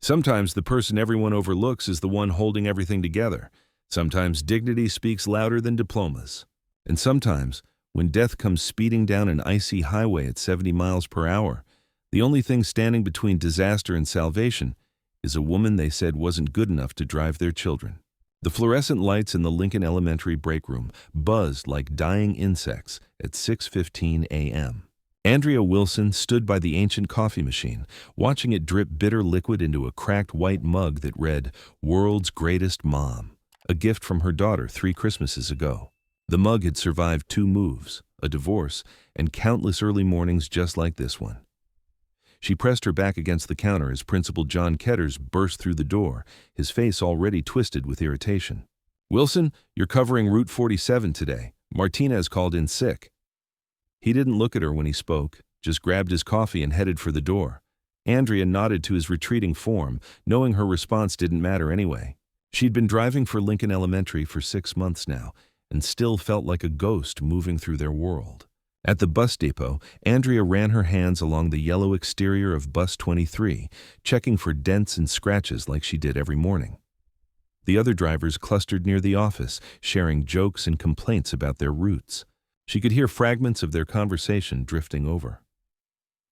Sometimes the person everyone overlooks is the one holding everything together. Sometimes dignity speaks louder than diplomas. And sometimes, when death comes speeding down an icy highway at 70 miles per hour, the only thing standing between disaster and salvation is a woman they said wasn't good enough to drive their children. The fluorescent lights in the Lincoln Elementary break room buzzed like dying insects at 6:15 a.m. Andrea Wilson stood by the ancient coffee machine, watching it drip bitter liquid into a cracked white mug that read, "World's Greatest Mom," a gift from her daughter 3 Christmases ago. The mug had survived 2 moves, a divorce, and countless early mornings just like this one. She pressed her back against the counter as Principal John Ketters burst through the door, his face already twisted with irritation. "Wilson, you're covering Route 47 today. Martinez called in sick." He didn't look at her when he spoke, just grabbed his coffee and headed for the door. Andrea nodded to his retreating form, knowing her response didn't matter anyway. She'd been driving for Lincoln Elementary for 6 months now, and still felt like a ghost moving through their world. At the bus depot, Andrea ran her hands along the yellow exterior of Bus 23, checking for dents and scratches like she did every morning. The other drivers clustered near the office, sharing jokes and complaints about their routes. She could hear fragments of their conversation drifting over.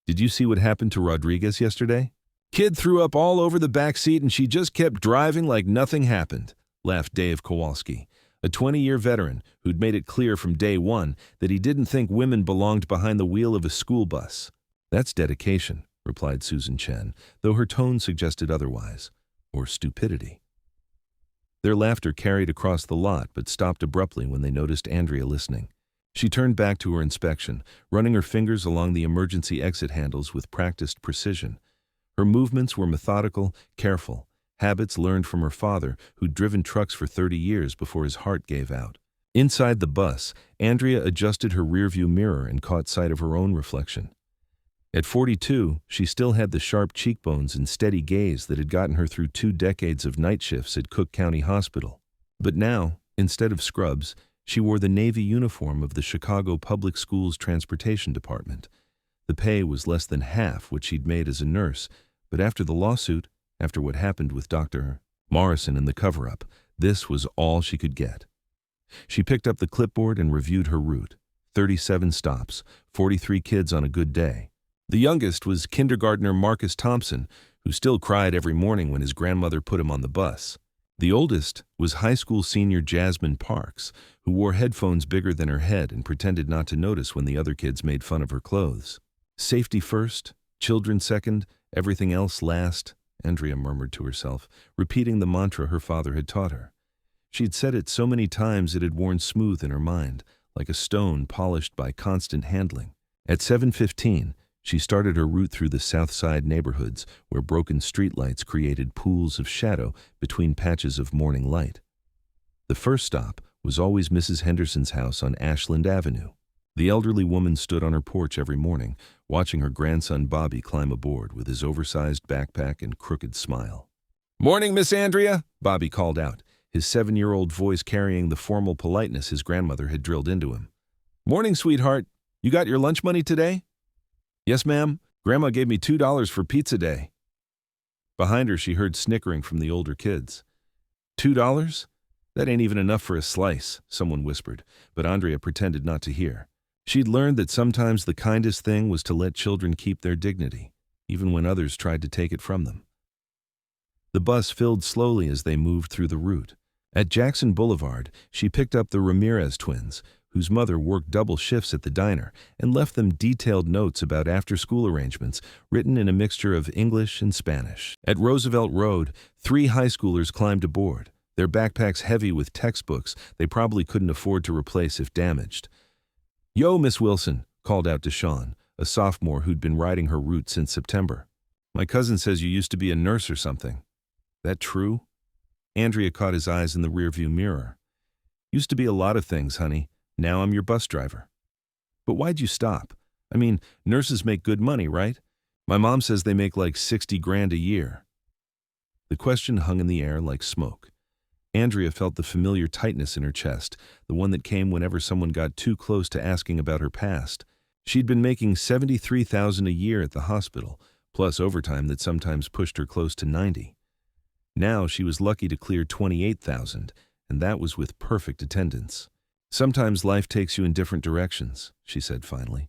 "Did you see what happened to Rodriguez yesterday? Kid threw up all over the back seat and she just kept driving like nothing happened," laughed Dave Kowalski, a 20-year veteran who'd made it clear from day one that he didn't think women belonged behind the wheel of a school bus. "That's dedication," replied Susan Chen, though her tone suggested otherwise, or stupidity. Their laughter carried across the lot but stopped abruptly when they noticed Andrea listening. She turned back to her inspection, running her fingers along the emergency exit handles with practiced precision. Her movements were methodical, careful, habits learned from her father, who'd driven trucks for 30 years before his heart gave out. Inside the bus, Andrea adjusted her rearview mirror and caught sight of her own reflection. At 42, she still had the sharp cheekbones and steady gaze that had gotten her through 2 decades of night shifts at Cook County Hospital. But now, instead of scrubs, she wore the Navy uniform of the Chicago Public Schools Transportation Department. The pay was less than half what she'd made as a nurse, but after the lawsuit, after what happened with Dr. Morrison and the cover-up, this was all she could get. She picked up the clipboard and reviewed her route. 37 stops, 43 kids on a good day. The youngest was kindergartner Marcus Thompson, who still cried every morning when his grandmother put him on the bus. The oldest was high school senior Jasmine Parks, who wore headphones bigger than her head and pretended not to notice when the other kids made fun of her clothes. "Safety first, children second, everything else last," Andrea murmured to herself, repeating the mantra her father had taught her. She'd said it so many times it had worn smooth in her mind, like a stone polished by constant handling. At 7:15, she started her route through the South Side neighborhoods, where broken streetlights created pools of shadow between patches of morning light. The first stop was always Mrs. Henderson's house on Ashland Avenue. The elderly woman stood on her porch every morning, watching her grandson Bobby climb aboard with his oversized backpack and crooked smile. "Morning, Miss Andrea," Bobby called out, his 7-year-old voice carrying the formal politeness his grandmother had drilled into him. "Morning, sweetheart. You got your lunch money today?" "Yes, ma'am. Grandma gave me $2 for pizza day." Behind her, she heard snickering from the older kids. $2? That ain't even enough for a slice, someone whispered, but Andrea pretended not to hear. She'd learned that sometimes the kindest thing was to let children keep their dignity, even when others tried to take it from them. The bus filled slowly as they moved through the route. At Jackson Boulevard, she picked up the Ramirez twins, whose mother worked double shifts at the diner, and left them detailed notes about after-school arrangements written in a mixture of English and Spanish. At Roosevelt Road, 3 high schoolers climbed aboard, their backpacks heavy with textbooks they probably couldn't afford to replace if damaged. "Yo, Miss Wilson," called out Deshawn, a sophomore who'd been riding her route since September. "My cousin says you used to be a nurse or something. That true?" Andrea caught his eyes in the rearview mirror. "Used to be a lot of things, honey. Now I'm your bus driver." "But why'd you stop? I mean, nurses make good money, right? My mom says they make like 60 grand a year." The question hung in the air like smoke. Andrea felt the familiar tightness in her chest, the one that came whenever someone got too close to asking about her past. She'd been making $73,000 a year at the hospital, plus overtime that sometimes pushed her close to 90. Now she was lucky to clear 28,000, and that was with perfect attendance. Sometimes life takes you in different directions, she said finally.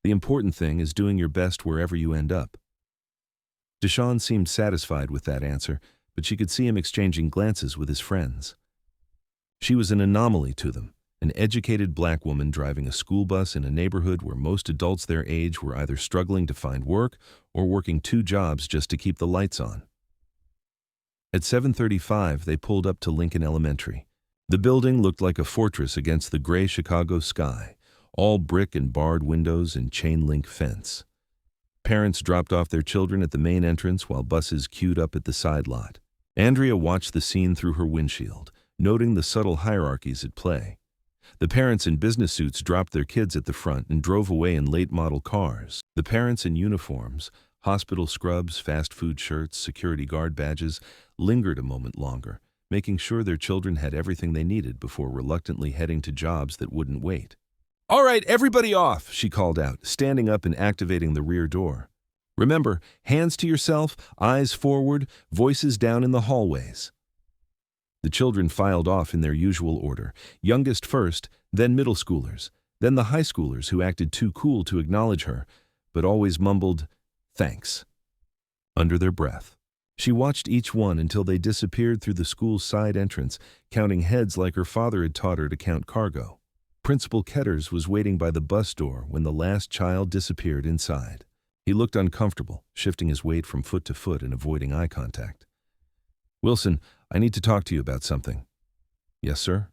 The important thing is doing your best wherever you end up. Deshaun seemed satisfied with that answer, but she could see him exchanging glances with his friends. She was an anomaly to them, an educated black woman driving a school bus in a neighborhood where most adults their age were either struggling to find work or working 2 jobs just to keep the lights on. At 7:35, they pulled up to Lincoln Elementary. The building looked like a fortress against the gray Chicago sky, all brick and barred windows and chain-link fence. Parents dropped off their children at the main entrance while buses queued up at the side lot. Andrea watched the scene through her windshield, noting the subtle hierarchies at play. The parents in business suits dropped their kids at the front and drove away in late-model cars. The parents in uniforms, hospital scrubs, fast food shirts, security guard badges, lingered a moment longer, making sure their children had everything they needed before reluctantly heading to jobs that wouldn't wait. "All right, everybody off," she called out, standing up and activating the rear door. "Remember, hands to yourself, eyes forward, voices down in the hallways." The children filed off in their usual order, youngest first, then middle schoolers, then the high schoolers who acted too cool to acknowledge her, but always mumbled, "Thanks," under their breath. She watched each one until they disappeared through the school's side entrance, counting heads like her father had taught her to count cargo. Principal Ketters was waiting by the bus door when the last child disappeared inside. He looked uncomfortable, shifting his weight from foot to foot and avoiding eye contact. "Wilson, I need to talk to you about something." "Yes, sir?"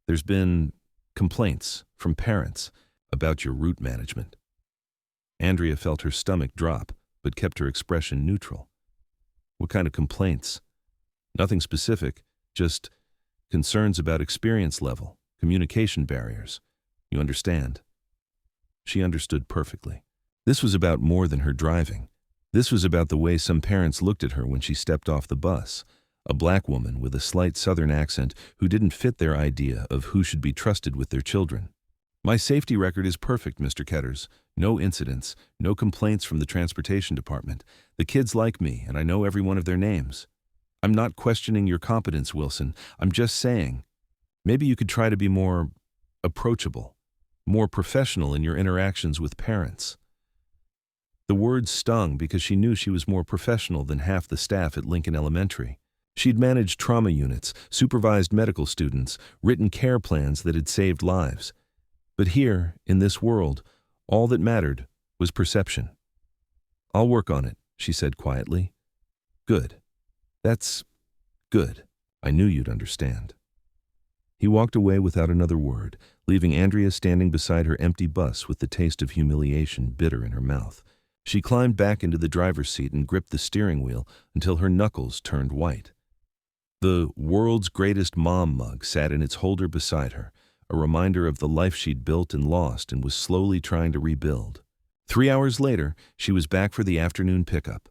"There's been complaints from parents about your route management." Andrea felt her stomach drop, but kept her expression neutral. "What kind of complaints?" "Nothing specific, just concerns about experience level, communication barriers. You understand?" She understood perfectly. This was about more than her driving. This was about the way some parents looked at her when she stepped off the bus, a black woman with a slight southern accent who didn't fit their idea of who should be trusted with their children. "My safety record is perfect, Mr. Ketters. No incidents, no complaints from the transportation department. The kids like me, and I know every one of their names. I'm not questioning your competence, Wilson. I'm just saying, maybe you could try to be more approachable, more professional in your interactions with parents." The words stung because she knew she was more professional than half the staff at Lincoln Elementary. She'd managed trauma units, supervised medical students, written care plans that had saved lives. But here, in this world, all that mattered was perception. "I'll work on it," she said quietly. "Good. That's good. I knew you'd understand." He walked away without another word, leaving Andrea standing beside her empty bus with the taste of humiliation bitter in her mouth. She climbed back into the driver's seat and gripped the steering wheel until her knuckles turned white. The "World's Greatest Mom" mug sat in its holder beside her, a reminder of the life she'd built and lost and was slowly trying to rebuild. 3 hours later, she was back for the afternoon pickup.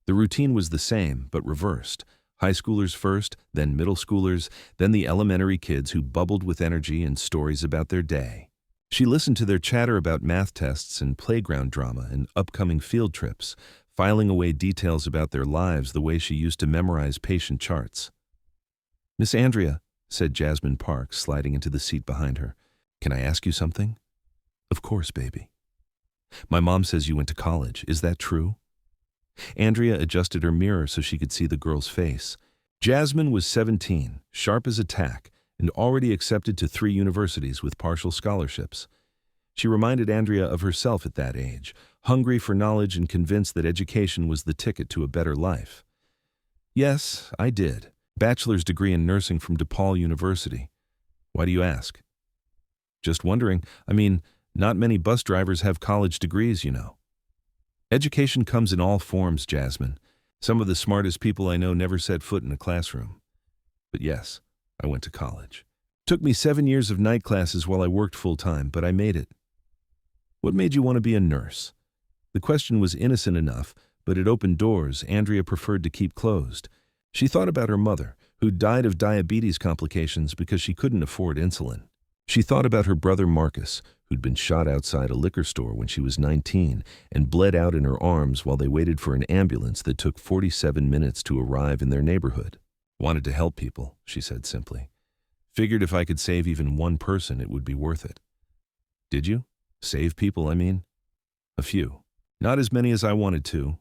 The routine was the same, but reversed. High schoolers first, then middle schoolers, then the elementary kids who bubbled with energy and stories about their day. She listened to their chatter about math tests and playground drama and upcoming field trips, filing away details about their lives the way she used to memorize patient charts. "Miss Andrea," said Jasmine Parks, sliding into the seat behind her, "can I ask you something?" "Of course, baby." "My mom says you went to college. Is that true?" Andrea adjusted her mirror so she could see the girl's face. Jasmine was 17, sharp as a tack, and already accepted to 3 universities with partial scholarships. She reminded Andrea of herself at that age, hungry for knowledge and convinced that education was the ticket to a better life. "Yes, I did. Bachelor's degree in nursing from DePaul University. Why do you ask?" "Just wondering. I mean, not many bus drivers have college degrees, you know." "Education comes in all forms, Jasmine. Some of the smartest people I know never set foot in a classroom. But yes, I went to college. Took me 7 years of night classes while I worked full-time, but I made it." "What made you want to be a nurse?" The question was innocent enough, but it opened doors Andrea preferred to keep closed. She thought about her mother, who died of diabetes complications because she couldn't afford insulin. She thought about her brother Marcus, who'd been shot outside a liquor store when she was 19 and bled out in her arms while they waited for an ambulance that took 47 minutes to arrive in their neighborhood. Wanted to help people, she said simply. Figured if I could save even one person, it would be worth it. Did you? Save people, I mean? A few. Not as many as I wanted to.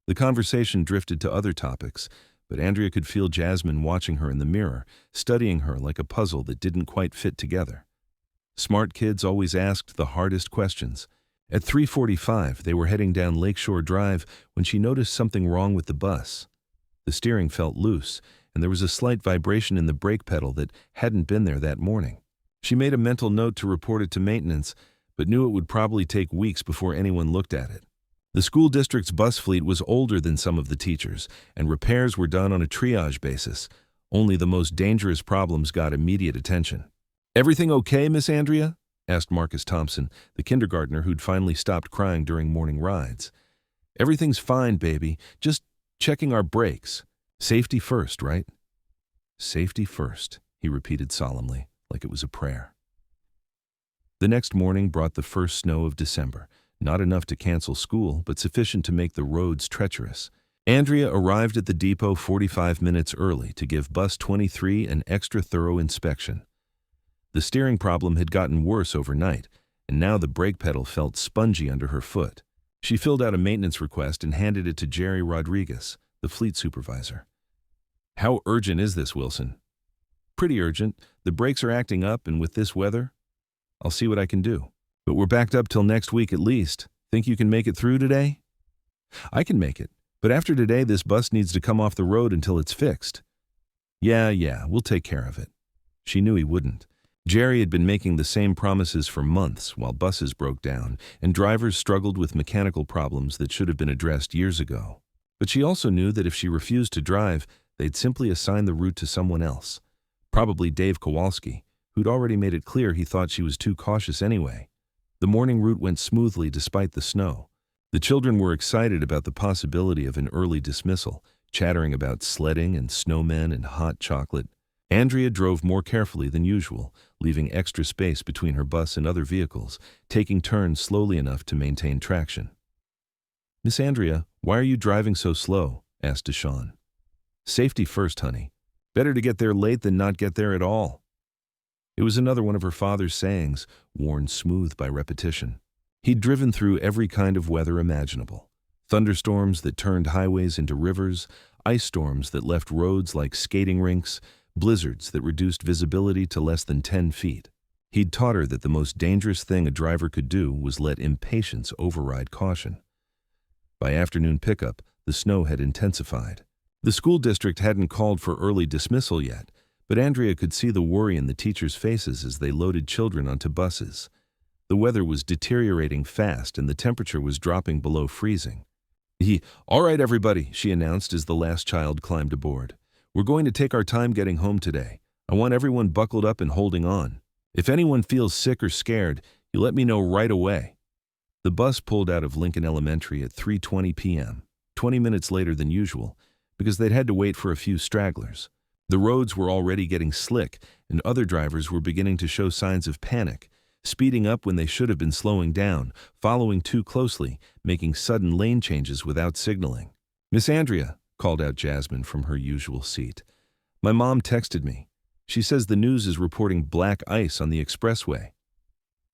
The conversation drifted to other topics, but Andrea could feel Jasmine watching her in the mirror, studying her like a puzzle that didn't quite fit together. Smart kids always asked the hardest questions. At 3:45, they were heading down Lakeshore Drive when she noticed something wrong with the bus. The steering felt loose, and there was a slight vibration in the brake pedal that hadn't been there that morning. She made a mental note to report it to maintenance, but knew it would probably take weeks before anyone looked at it. The school district's bus fleet was older than some of the teachers, and repairs were done on a triage basis. Only the most dangerous problems got immediate attention. "Everything okay, Miss Andrea?" asked Marcus Thompson, the kindergartner who'd finally stopped crying during morning rides. "Everything's fine, baby. Just checking our brakes. Safety first, right?" "Safety first," he repeated solemnly, like it was a prayer. The next morning brought the first snow of December. Not enough to cancel school, but sufficient to make the roads treacherous. Andrea arrived at the depot 45 minutes early to give bus 23 an extra thorough inspection. The steering problem had gotten worse overnight, and now the brake pedal felt spongy under her foot. She filled out a maintenance request and handed it to Jerry Rodriguez, the fleet supervisor. "How urgent is this, Wilson?" "Pretty urgent. The brakes are acting up, and with this weather, I'll see what I can do. But we're backed up till next week at least. Think you can make it through today?" "I can make it, but after today this bus needs to come off the road until it's fixed." Yeah, we'll take care of it." She knew he wouldn't. Jerry had been making the same promises for months while buses broke down and drivers struggled with mechanical problems that should have been addressed years ago. But she also knew that if she refused to drive, they'd simply assign the route to someone else. Probably Dave Kowalski, who'd already made it clear he thought she was too cautious anyway. The morning route went smoothly despite the snow. The children were excited about the possibility of an early dismissal, chattering about sledding and snowmen and hot chocolate. Andrea drove more carefully than usual, leaving extra space between her bus and other vehicles, taking turns slowly enough to maintain traction. "Miss Andrea, why are you driving so slow?" asked Deshawn. "Safety first, honey. Better to get there late than not get there at all." It was another one of her father's sayings, worn smooth by repetition. He'd driven through every kind of weather imaginable. Thunderstorms that turned highways into rivers, ice storms that left roads like skating rinks, blizzards that reduced visibility to less than 10 feet. He'd taught her that the most dangerous thing a driver could do was let impatience override caution. By afternoon pickup, the snow had intensified. The school district hadn't called for early dismissal yet, but Andrea could see the worry in the teachers' faces as they loaded children onto buses. The weather was deteriorating fast and the temperature was dropping below freezing. "All right, everybody," she announced as the last child climbed aboard. "We're going to take our time getting home today. I want everyone buckled up and holding on. If anyone feels sick or scared, you let me know right away." The bus pulled out of Lincoln Elementary at 3:20 p.m., 20 minutes later than usual, because they'd had to wait for a few stragglers. The roads were already getting slick, and other drivers were beginning to show signs of panic, speeding up when they should have been slowing down, following too closely, making sudden lane changes without signaling. "Miss Andrea," called out Jasmine from her usual seat. "My mom texted me. She says the news is reporting black ice on the expressway."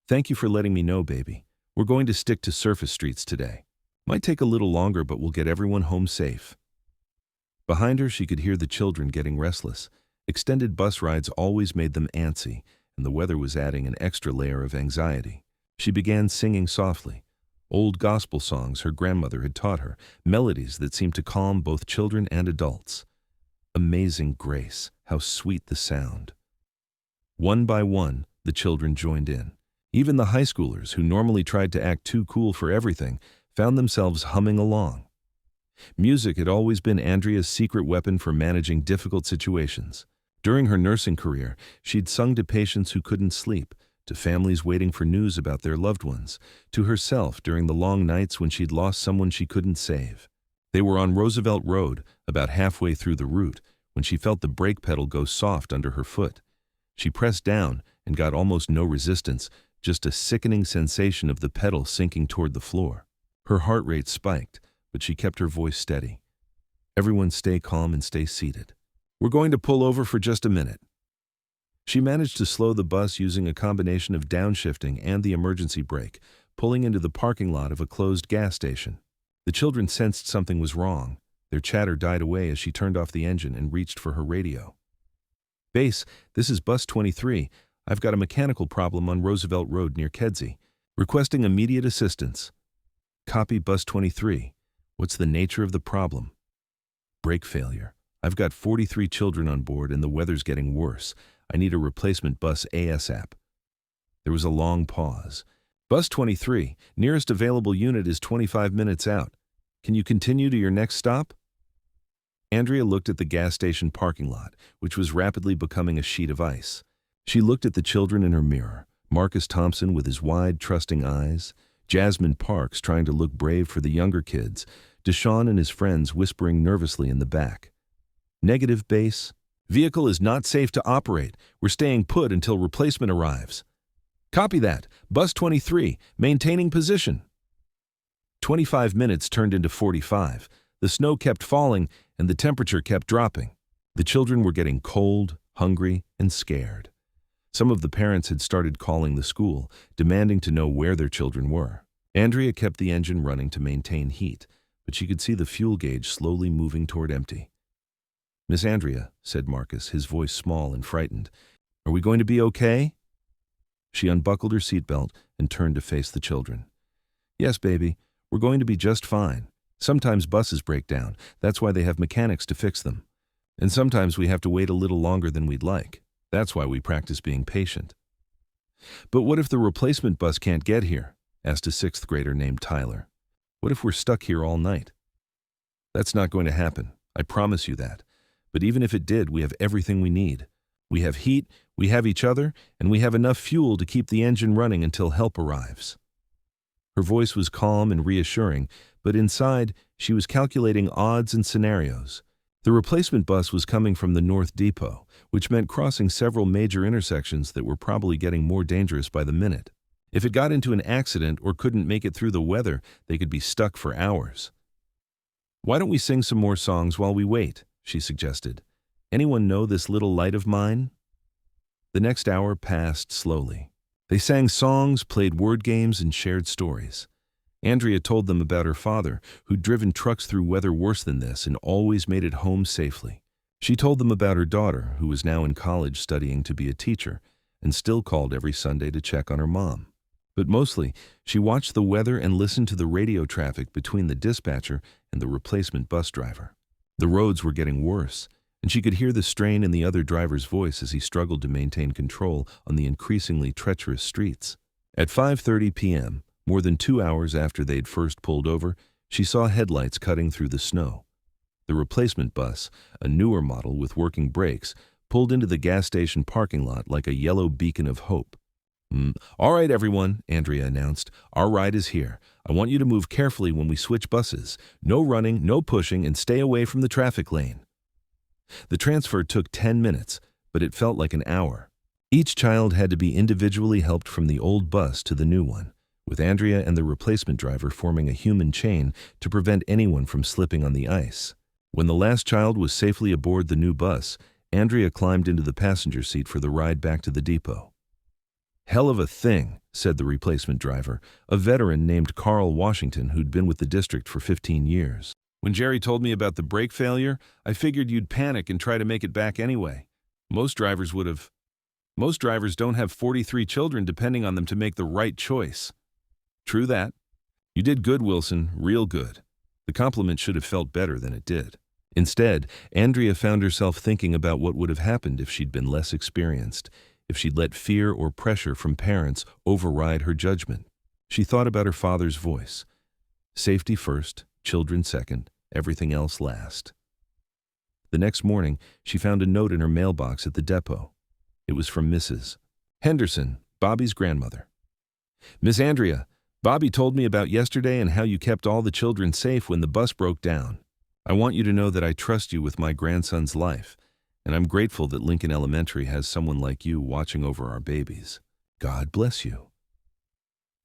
"Thank you for letting me know, baby. We're going to stick to surface streets today. Might take a little longer, but we'll get everyone home safe." Behind her, she could hear the children getting restless. Extended bus rides always made them antsy, and the weather was adding an extra layer of anxiety. She began singing softly. Old gospel songs her grandmother had taught her, melodies that seemed to calm both children and adults. Amazing grace, how sweet the sound. One by one, the children joined in. Even the high schoolers, who normally tried to act too cool for everything, found themselves humming along. Music had always been Andrea's secret weapon for managing difficult situations. During her nursing career, she'd sung to patients who couldn't sleep, to families waiting for news about their loved ones, to herself during the long nights when she'd lost someone she couldn't save. They were on Roosevelt Road, about halfway through the route, when she felt the brake pedal go soft under her foot. She pressed down, and got almost no resistance, just a sickening sensation of the pedal sinking toward the floor. Her heart rate spiked, but she kept her voice steady. "Everyone stay calm and stay seated. We're going to pull over for just a minute." She managed to slow the bus using a combination of downshifting and the emergency brake, pulling into the parking lot of a closed gas station. The children sensed something was wrong. Their chatter died away as she turned off the engine and reached for her radio. "Base, this is Bus 23. I've got a mechanical problem on Roosevelt Road near Kedzie. Requesting immediate assistance." "Copy, Bus 23. What's the nature of the problem?" "Brake failure. I've got 43 children on board and the weather's getting worse. I need a replacement bus ASAP." There was a long pause. "Bus 23, nearest available unit is 25 minutes out. Can you continue to your next stop?" Andrea looked at the gas station parking lot, which was rapidly becoming a sheet of ice. She looked at the children in her mirror, Marcus Thompson with his wide, trusting eyes, Jasmine Parks trying to look brave for the younger kids, Deshaun and his friends whispering nervously in the back. "Negative, Base. Vehicle is not safe to operate. We're staying put until replacement arrives." "Copy that. Bus 23, maintaining position." 25 minutes turned into 45. The snow kept falling and the temperature kept dropping. The children were getting cold, hungry, and scared. Some of the parents had started calling the school, demanding to know where their children were. Andrea kept the engine running to maintain heat, but she could see the fuel gauge slowly moving toward empty. "Miss Andrea," said Marcus, his voice small and frightened, "are we going to be okay?" She unbuckled her seatbelt and turned to face the children. "Yes, baby, we're going to be just fine. Sometimes buses break down. That's why they have mechanics to fix them. And sometimes we have to wait a little longer than we'd like. That's why we practice being patient." "But what if the replacement bus can't get here?" asked a sixth grader named Tyler. "What if we're stuck here all night?" "That's not going to happen. I promise you that. But even if it did, we have everything we need. We have heat, we have each other, and we have enough fuel to keep the engine running until help arrives." Her voice was calm and reassuring, but inside, she was calculating odds and scenarios. The replacement bus was coming from the North Depot, which meant crossing several major intersections that were probably getting more dangerous by the minute. If it got into an accident or couldn't make it through the weather, they could be stuck for hours. "Why don't we sing some more songs while we wait?" she suggested. "Anyone know this little light of mine?" The next hour passed slowly. They sang songs, played word games, and shared stories. Andrea told them about her father, who'd driven trucks through weather worse than this and always made it home safely. She told them about her daughter, who was now in college studying to be a teacher, and still called every Sunday to check on her mom. But mostly, she watched the weather and listened to the radio traffic between the dispatcher and the replacement bus driver. The roads were getting worse, and she could hear the strain in the other driver's voice as he struggled to maintain control on the increasingly treacherous streets. At 5:30 p.m., more than 2 hours after they'd first pulled over, she saw headlights cutting through the snow. The replacement bus, a newer model with working brakes, pulled into the gas station parking lot like a yellow beacon of hope. "All right, everyone," Andrea announced. "Our ride is here. I want you to move carefully when we switch buses. No running, no pushing, and stay away from the traffic lane." The transfer took 10 minutes, but it felt like an hour. Each child had to be individually helped from the old bus to the new one, with Andrea and the replacement driver forming a human chain to prevent anyone from slipping on the ice. When the last child was safely aboard the new bus, Andrea climbed into the passenger seat for the ride back to the depot. "Hell of a thing," said the replacement driver, a veteran named Carl Washington who'd been with the district for 15 years. "When Jerry told me about the brake failure, I figured you'd panic and try to make it back anyway. Most drivers would have. Most drivers don't have 43 children depending on them to make the right choice." "True that. You did good, Wilson, real good." The compliment should have felt better than it did. Instead, Andrea found herself thinking about what would have happened if she'd been less experienced, if she'd let fear or pressure from parents override her judgment. She thought about her father's voice. Safety first, children second, everything else last. The next morning, she found a note in her mailbox at the depot. It was from Mrs. Henderson, Bobby's grandmother. "Miss Andrea, Bobby told me about yesterday and how you kept all the children safe when the bus broke down. I want you to know that I trust you with my grandson's life. And I'm grateful that Lincoln Elementary has someone like you watching over our babies. God bless you."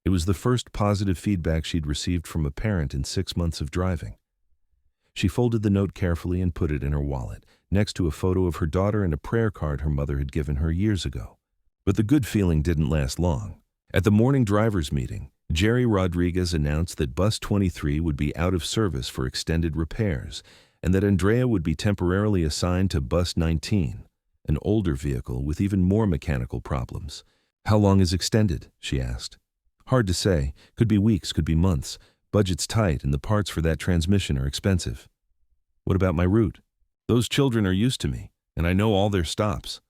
It was the first positive feedback she'd received from a parent in 6 months of driving. She folded the note carefully and put it in her wallet, next to a photo of her daughter and a prayer card her mother had given her years ago. But the good feeling didn't last long. At the morning drivers' meeting, Jerry Rodriguez announced that Bus 23 would be out of service for extended repairs, and that Andrea would be temporarily assigned to Bus 19, an older vehicle with even more mechanical problems. "How long is extended?" she asked. "Hard to say. Could be weeks, could be months. Budget's tight and the parts for that transmission are expensive." "What about my route? Those children are used to me, and I know all their stops."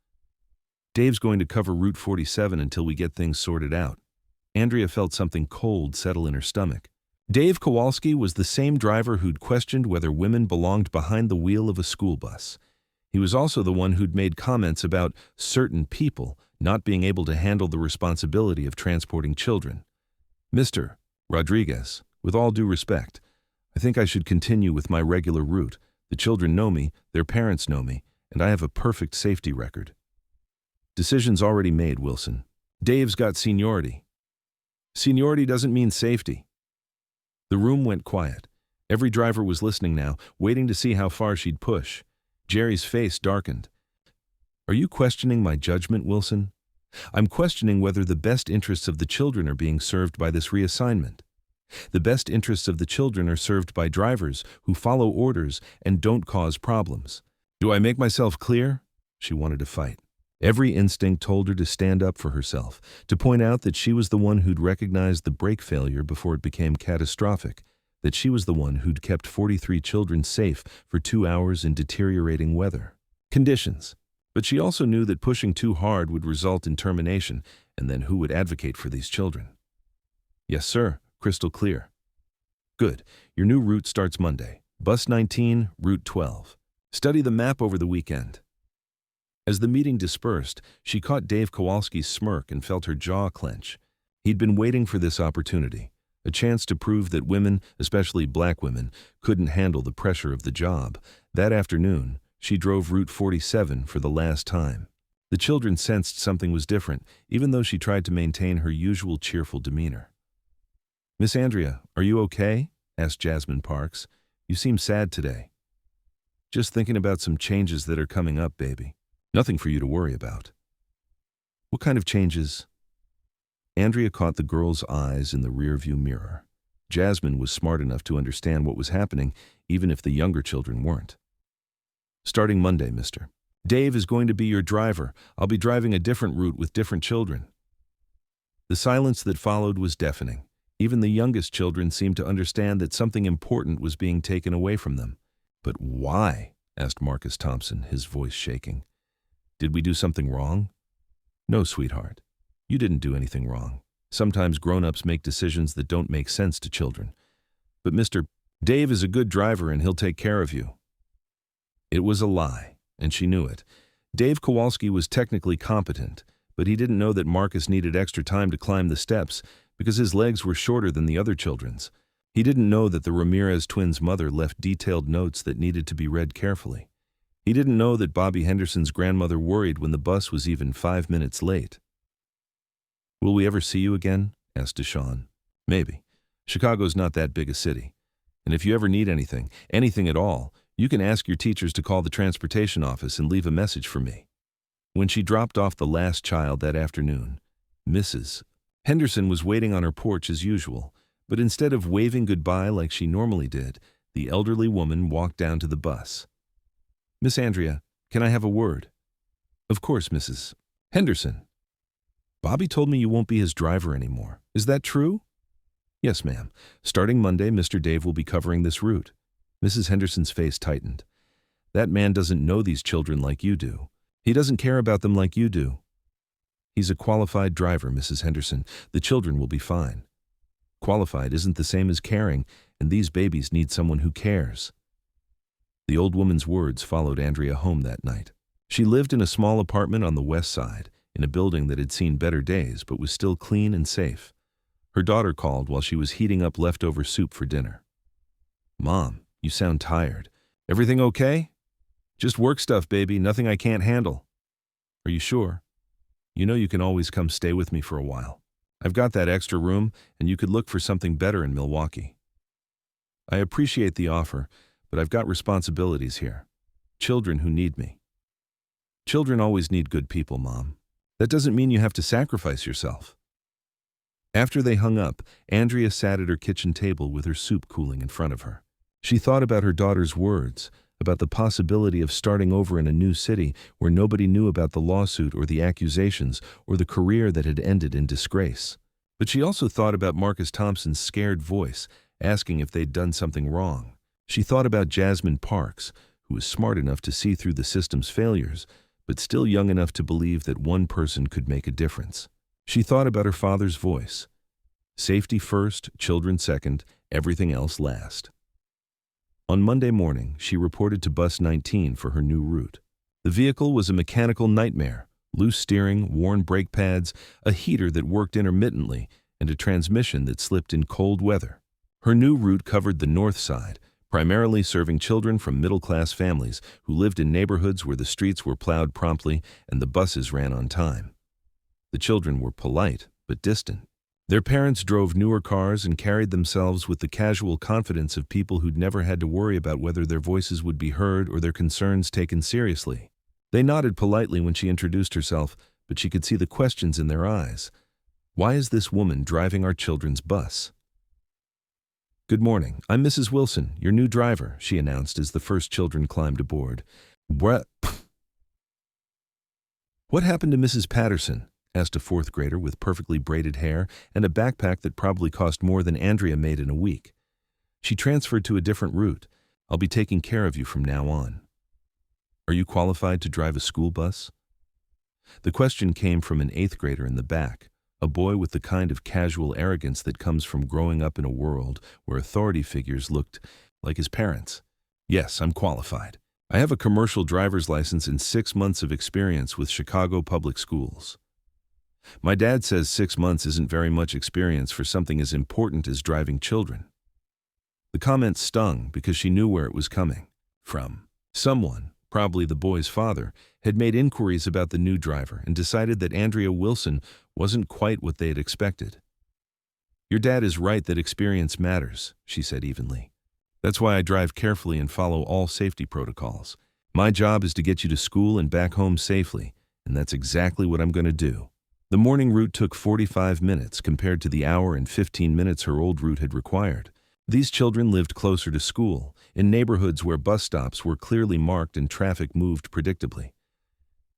"Dave's going to cover Route 47 until we get things sorted out." Andrea felt something cold settle in her stomach. Dave Kowalski was the same driver who'd questioned whether women belonged behind the wheel of a school bus. He was also the one who'd made comments about certain people not being able to handle the responsibility of transporting children. "Mr. Rodriguez, with all due respect, I think I should continue with my regular route. The children know me, their parents know me, and I have a perfect safety record." "Decision's already made, Wilson. Dave's got seniority." "Seniority doesn't mean safety." The room went quiet. Every driver was listening now, waiting to see how far she'd push. Jerry's face darkened. "Are you questioning my judgment, Wilson?" "I'm questioning whether the best interests of the children are being served by this reassignment. The best interests of the children are served by drivers who follow orders and don't cause problems. Do I make myself clear?" She wanted to fight. Every instinct told her to stand up for herself, to point out that she was the one who'd recognized the brake failure before it became catastrophic, that she was the one who'd kept 43 children safe for 2 hours in deteriorating weather conditions. But she also knew that pushing too hard would result in termination, and then who would advocate for these children? "Yes, sir. Crystal clear." "Good. Your new route starts Monday. Bus 19, Route 12. Study the map over the weekend." As the meeting dispersed, she caught Dave Kowalski's smirk and felt her jaw clench. He'd been waiting for this opportunity, a chance to prove that women, especially black women, couldn't handle the pressure of the job. That afternoon, she drove Route 47 for the last time. The children sensed something was different, even though she tried to maintain her usual cheerful demeanor. "Miss Andrea, are you okay?" asked Jasmine Parks. "You seem sad today." "Just thinking about some changes that are coming up, baby. Nothing for you to worry about." "What kind of changes?" Andrea caught the girl's eyes in the rearview mirror. Jasmine was smart enough to understand what was happening, even if the younger children weren't. "Starting Monday, mister. Dave is going to be your driver. I'll be driving a different route with different children." The silence that followed was deafening. Even the youngest children seemed to understand that something important was being taken away from them. "But why?" asked Marcus Thompson, his voice shaking. "Did we do something wrong?" "No, sweetheart. You didn't do anything wrong. Sometimes grown-ups make decisions that don't make sense to children. But Mr. Dave is a good driver and he'll take care of you." It was a lie, and she knew it. Dave Kowalski was technically competent, but he didn't know that Marcus needed extra time to climb the steps because his legs were shorter than the other children's. He didn't know that the Ramirez twins' mother left detailed notes that needed to be read carefully. He didn't know that Bobby Henderson's grandmother worried when the bus was even 5 minutes late. "Will we ever see you again?" asked Deshawn. "Maybe. Chicago's not that big a city. And if you ever need anything at all, you can ask your teachers to call the transportation office and leave a message for me." When she dropped off the last child that afternoon, Mrs. Henderson was waiting on her porch as usual, but instead of waving goodbye like she normally did, the elderly woman walked down to the bus. "Miss Andrea, can I have a word?" "Of course, Mrs. Henderson." "Bobby told me you won't be his driver anymore. Is that true?" "Yes, ma'am. Starting Monday, Mr. Dave will be covering this route." Mrs. Henderson's face tightened. "That man doesn't know these children like you do. He doesn't care about them like you do." "He's a qualified driver, Mrs. Henderson. The children will be fine." "Qualified isn't the same as caring, and these babies need someone who cares." The old woman's words followed Andrea home that night. She lived in a small apartment on the west side, in a building that had seen better days but was still clean and safe. Her daughter called while she was heating up leftover soup for dinner. "Mom, you sound tired. Everything okay?" Just work stuff, baby, nothing I can't handle. Are you sure? You know you can always come stay with me for a while. I've got that extra room, and you could look for something better in Milwaukee. I appreciate the offer, but I've got responsibilities here. Children who need me. Children always need good people, Mom. That doesn't mean you have to sacrifice yourself. After they hung up, Andrea sat at her kitchen table with her soup cooling in front of her. She thought about her daughter's words, about the possibility of starting over in a new city where nobody knew about the lawsuit or the accusations or the career that had ended in disgrace. But she also thought about Marcus Thompson's scared voice, asking if they'd done something wrong. She thought about Jasmine Parks, who was smart enough to see through the system's failures, but still young enough to believe that one person could make a difference. She thought about her father's voice. Safety first, children second, everything else last. On Monday morning, she reported to Bus 19 for her new route. The vehicle was a mechanical nightmare: loose steering, worn brake pads, a heater that worked intermittently, and a transmission that slipped in cold weather. Her new route covered the north side, primarily serving children from middle-class families who lived in neighborhoods where the streets were plowed promptly and the buses ran on time. The children were polite, but distant. Their parents drove newer cars and carried themselves with the casual confidence of people who'd never had to worry about whether their voices would be heard or their concerns taken seriously. They nodded politely when she introduced herself, but she could see the questions in their eyes. Why is this woman driving our children's bus? Good morning, I'm Mrs. Wilson, your new driver, she announced as the first children climbed aboard. What happened to Mrs. Patterson? Asked a fourth grader with perfectly braided hair and a backpack that probably cost more than Andrea made in a week. She transferred to a different route. I'll be taking care of you from now on. Are you qualified to drive a school bus? The question came from an eighth grader in the back, a boy with the kind of casual arrogance that comes from growing up in a world where authority figures looked like his parents. Yes, I'm qualified. I have a commercial driver's license and 6 months of experience with Chicago Public Schools. My dad says 6 months isn't very much experience for something as important as driving children. The comment stung because she knew where it was coming from. Someone, probably the boy's father, had made inquiries about the new driver and decided that Andrea Wilson wasn't quite what they had expected. Your dad is right that experience matters, she said evenly. That's why I drive carefully and follow all safety protocols. My job is to get you to school and back home safely, and that's exactly what I'm going to do. The morning route took 45 minutes compared to the hour and 15 minutes her old route had required. These children lived closer to school, in neighborhoods where bus stops were clearly marked and traffic moved predictably.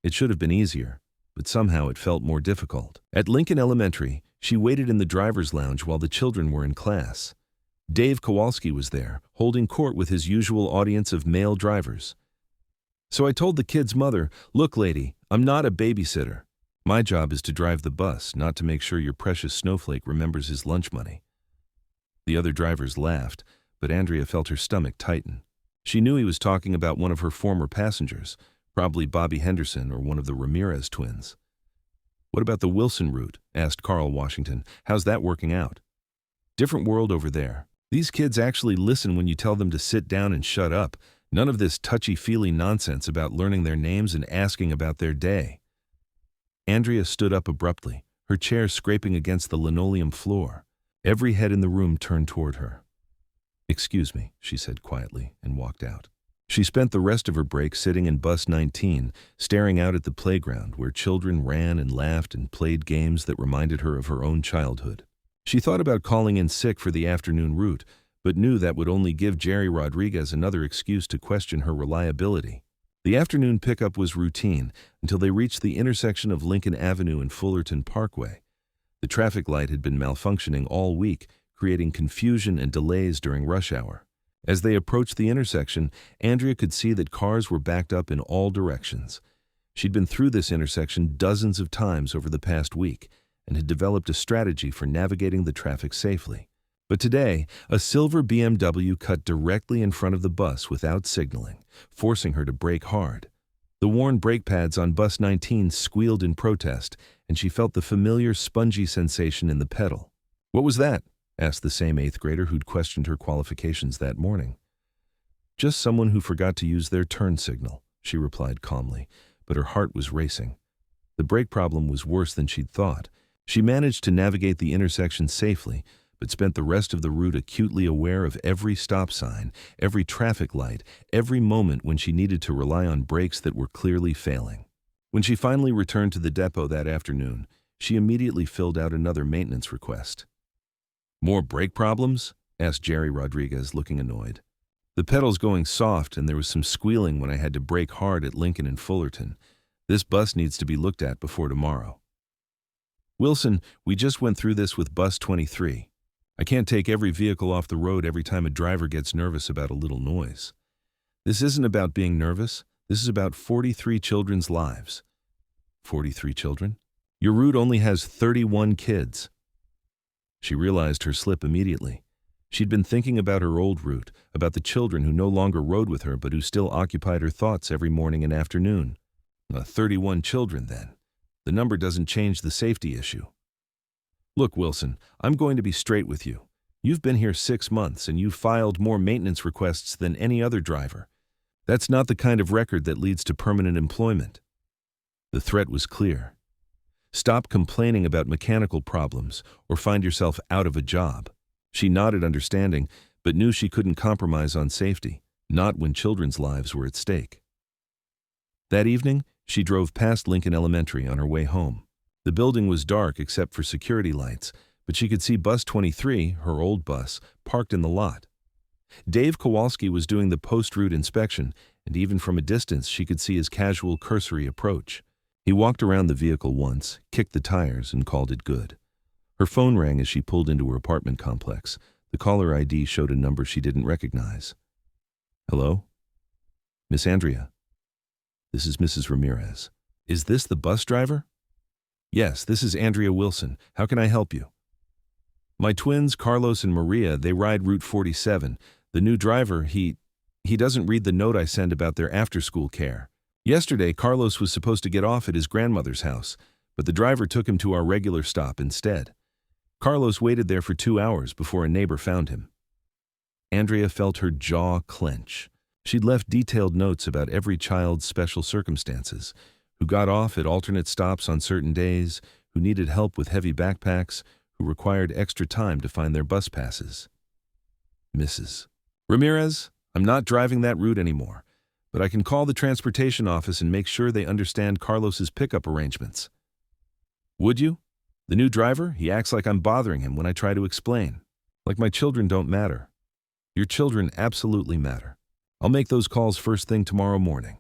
It should have been easier, but somehow it felt more difficult. At Lincoln Elementary, she waited in the driver's lounge while the children were in class. Dave Kowalski was there, holding court with his usual audience of male drivers. So I told the kid's mother, "Look, lady, I'm not a babysitter. My job is to drive the bus, not to make sure your precious snowflake remembers his lunch money." The other drivers laughed, but Andrea felt her stomach tighten. She knew he was talking about one of her former passengers, probably Bobby Henderson or one of the Ramirez twins. What about the Wilson route? Asked Carl Washington. How's that working out? Different world over there. These kids actually listen when you tell them to sit down and shut up. None of this touchy-feely nonsense about learning their names and asking about their day. Andrea stood up abruptly, her chair scraping against the linoleum floor. Every head in the room turned toward her. "Excuse me," she said quietly, and walked out. She spent the rest of her break sitting in Bus 19, staring out at the playground where children ran and laughed and played games that reminded her of her own childhood. She thought about calling in sick for the afternoon route, but knew that would only give Jerry Rodriguez another excuse to question her reliability. The afternoon pickup was routine until they reached the intersection of Lincoln Avenue and Fullerton Parkway. The traffic light had been malfunctioning all week, creating confusion and delays during rush hour. As they approached the intersection, Andrea could see that cars were backed up in all directions. She'd been through this intersection dozens of times over the past week and had developed a strategy for navigating the traffic safely. But today, a silver BMW cut directly in front of the bus without signaling, forcing her to brake hard. The worn brake pads on Bus 19 squealed in protest, and she felt the familiar spongy sensation in the pedal. "What was that?" asked the same eighth grader who'd questioned her qualifications that morning. "Just someone who forgot to use their turn signal," she replied calmly, but her heart was racing. The brake problem was worse than she'd thought. She managed to navigate the intersection safely, but spent the rest of the route acutely aware of every stop sign, every traffic light, every moment when she needed to rely on brakes that were clearly failing. When she finally returned to the depot that afternoon, she immediately filled out another maintenance request. "More brake problems?" asked Jerry Rodriguez, looking annoyed. "The pedal's going soft and there was some squealing when I had to brake hard at Lincoln and Fullerton. This bus needs to be looked at before tomorrow." "Wilson, we just went through this with bus 23. I can't take every vehicle off the road every time a driver gets nervous about a little noise. This isn't about being nervous. This is about 43 children's lives." 43 children? Your route only has 31 kids. She realized her slip immediately. She'd been thinking about her old route, about the children who no longer rode with her but who still occupied her thoughts every morning and afternoon. 31 children, then. The number doesn't change the safety issue. "Look, Wilson, I'm going to be straight with you. You've been here 6 months and you've filed more maintenance requests than any other driver. That's not the kind of record that leads to permanent employment." The threat was clear. Stop complaining about mechanical problems or find yourself out of a job. She nodded understanding, but knew she couldn't compromise on safety, not when children's lives were at stake. That evening, she drove past Lincoln Elementary on her way home. The building was dark except for security lights, but she could see bus 23, her old bus, parked in the lot. Dave Kowalski was doing the post-route inspection, and even from a distance she could see his casual, cursory approach. He walked around the vehicle once, kicked the tires, and called it good. Her phone rang as she pulled into her apartment complex. The caller ID showed a number she didn't recognize. "Hello? Miss Andrea? This is Mrs. Ramirez. Is this the bus driver?" "Yes, this is Andrea Wilson. How can I help you?" "My twins, Carlos and Maria, they ride Route 47. The new driver, he doesn't read the note I send about their after-school care. Yesterday, Carlos was supposed to get off at his grandmother's house, but the driver took him to our regular stop instead. Carlos waited there for 2 hours before a neighbor found him." Andrea felt her jaw clench. She'd left detailed notes about every child's special circumstances, who got off at alternate stops on certain days, who needed help with heavy backpacks, who required extra time to find their bus passes. "Mrs. Ramirez, I'm not driving that route anymore, but I can call the transportation office and make sure they understand Carlos's pickup arrangements." "Would you? The new driver, he acts like I'm bothering him when I try to explain. Like my children don't matter." "Your children absolutely matter. I'll make those calls first thing tomorrow morning."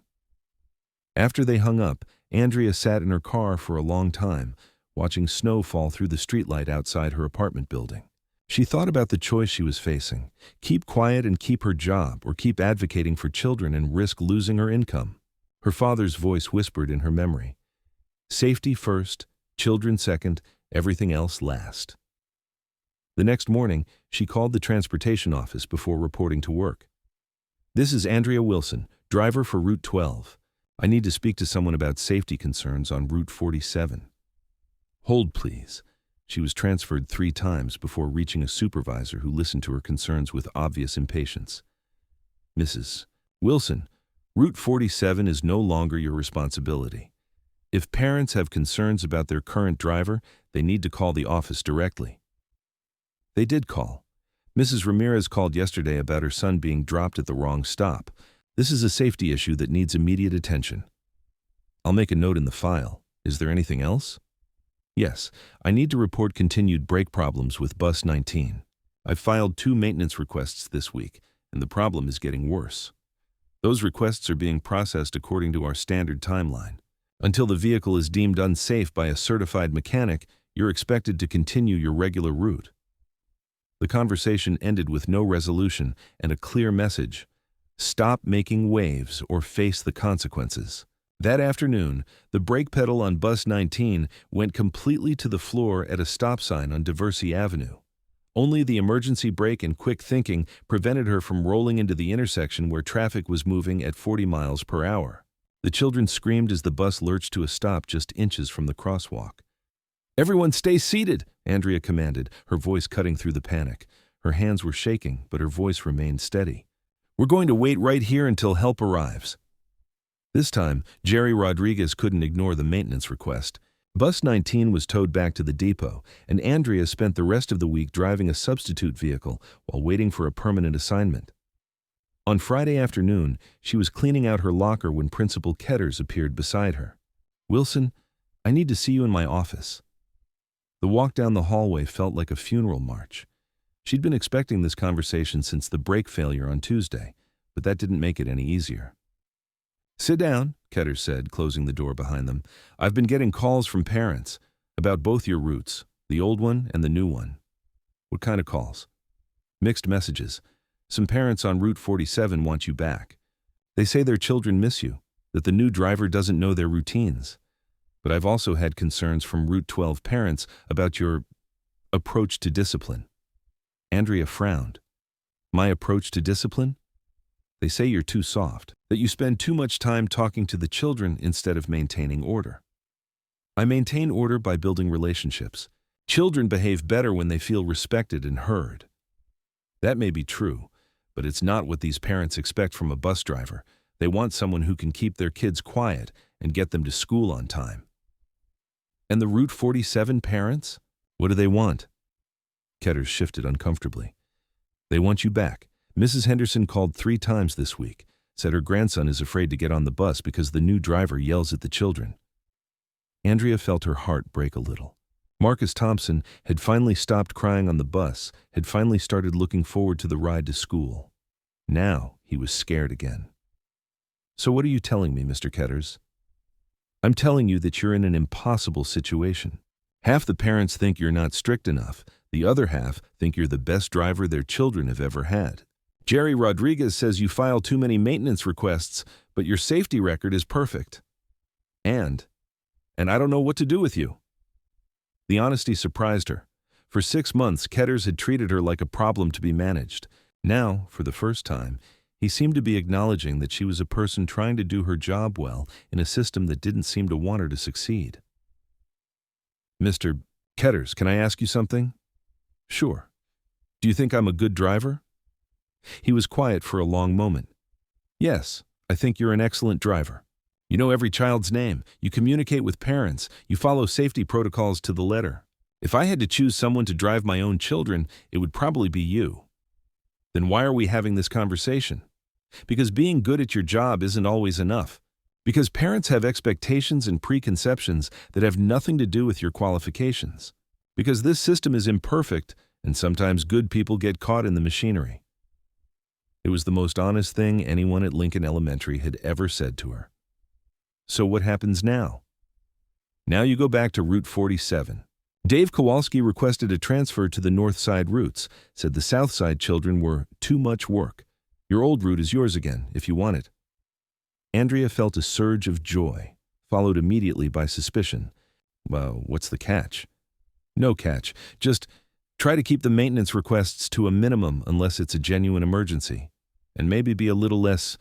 After they hung up, Andrea sat in her car for a long time, watching snow fall through the streetlight outside her apartment building. She thought about the choice she was facing: keep quiet and keep her job, or keep advocating for children and risk losing her income. Her father's voice whispered in her memory: "Safety first, children second, everything else last." The next morning, she called the transportation office before reporting to work. "This is Andrea Wilson, driver for Route 12. I need to speak to someone about safety concerns on Route 47. "Hold, please." She was transferred 3 times before reaching a supervisor who listened to her concerns with obvious impatience. "Mrs. Wilson, Route 47 is no longer your responsibility. If parents have concerns about their current driver, they need to call the office directly." They did call. Mrs. Ramirez called yesterday about her son being dropped at the wrong stop. "This is a safety issue that needs immediate attention." "I'll make a note in the file. Is there anything else?" "Yes, I need to report continued brake problems with Bus 19. I've filed 2 maintenance requests this week, and the problem is getting worse. Those requests are being processed according to our standard timeline. Until the vehicle is deemed unsafe by a certified mechanic, you're expected to continue your regular route." The conversation ended with no resolution and a clear message: stop making waves or face the consequences. That afternoon, the brake pedal on Bus 19 went completely to the floor at a stop sign on Diversey Avenue. Only the emergency brake and quick thinking prevented her from rolling into the intersection where traffic was moving at 40 miles per hour. The children screamed as the bus lurched to a stop just inches from the crosswalk. "Everyone stay seated," Andrea commanded, her voice cutting through the panic. Her hands were shaking, but her voice remained steady. "We're going to wait right here until help arrives." This time, Jerry Rodriguez couldn't ignore the maintenance request. Bus 19 was towed back to the depot, and Andrea spent the rest of the week driving a substitute vehicle while waiting for a permanent assignment. On Friday afternoon, she was cleaning out her locker when Principal Ketters appeared beside her. "Wilson, I need to see you in my office." The walk down the hallway felt like a funeral march. She'd been expecting this conversation since the brake failure on Tuesday, but that didn't make it any easier. "Sit down," Ketters said, closing the door behind them. "I've been getting calls from parents about both your routes, the old one and the new one." "What kind of calls?" "Mixed messages. Some parents on Route 47 want you back. They say their children miss you, that the new driver doesn't know their routines. But I've also had concerns from Route 12 parents about your approach to discipline." Andrea frowned. "My approach to discipline? They say you're too soft, that you spend too much time talking to the children instead of maintaining order." "I maintain order by building relationships. Children behave better when they feel respected and heard." "That may be true, but it's not what these parents expect from a bus driver. They want someone who can keep their kids quiet and get them to school on time." "And the Route 47 parents? What do they want?" Ketters shifted uncomfortably. "They want you back. Mrs. Henderson called 3 times this week, said her grandson is afraid to get on the bus because the new driver yells at the children." Andrea felt her heart break a little. Marcus Thompson had finally stopped crying on the bus, had finally started looking forward to the ride to school. Now he was scared again. "So what are you telling me, Mr. Ketters?" "I'm telling you that you're in an impossible situation. Half the parents think you're not strict enough. The other half think you're the best driver their children have ever had. Jerry Rodriguez says you file too many maintenance requests, but your safety record is perfect. And I don't know what to do with you." The honesty surprised her. For 6 months, Ketters had treated her like a problem to be managed. Now, for the first time, he seemed to be acknowledging that she was a person trying to do her job well in a system that didn't seem to want her to succeed. "Mr. Ketters, can I ask you something?" "Sure. Do you think I'm a good driver?" He was quiet for a long moment. "Yes, I think you're an excellent driver. You know every child's name, you communicate with parents, you follow safety protocols to the letter. If I had to choose someone to drive my own children, it would probably be you." "Then why are we having this conversation?" "Because being good at your job isn't always enough. Because parents have expectations and preconceptions that have nothing to do with your qualifications. Because this system is imperfect, and sometimes good people get caught in the machinery." It was the most honest thing anyone at Lincoln Elementary had ever said to her. "So what happens now?" "Now you go back to Route 47. Dave Kowalski requested a transfer to the north side routes, said the south side children were too much work. Your old route is yours again, if you want it." Andrea felt a surge of joy, followed immediately by suspicion. "Well, what's the catch?" "No catch. Just try to keep the maintenance requests to a minimum unless it's a genuine emergency, and maybe be a little less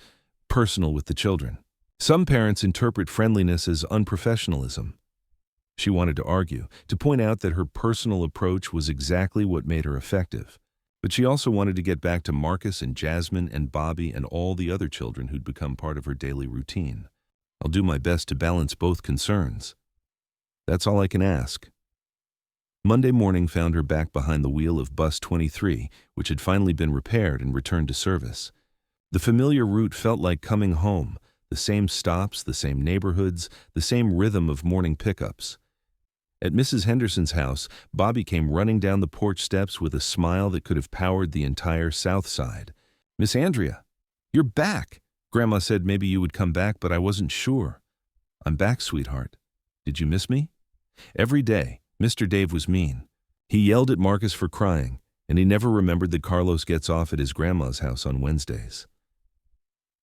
personal with the children. Some parents interpret friendliness as unprofessionalism." She wanted to argue, to point out that her personal approach was exactly what made her effective. But she also wanted to get back to Marcus and Jasmine and Bobby and all the other children who'd become part of her daily routine. "I'll do my best to balance both concerns. That's all I can ask." Monday morning found her back behind the wheel of Bus 23, which had finally been repaired and returned to service. The familiar route felt like coming home, the same stops, the same neighborhoods, the same rhythm of morning pickups. At Mrs. Henderson's house, Bobby came running down the porch steps with a smile that could have powered the entire south side. "Miss Andrea, you're back. Grandma said maybe you would come back, but I wasn't sure." "I'm back, sweetheart. Did you miss me?" Every day, Mr. Dave was mean. He yelled at Marcus for crying, and he never remembered that Carlos gets off at his grandma's house on Wednesdays.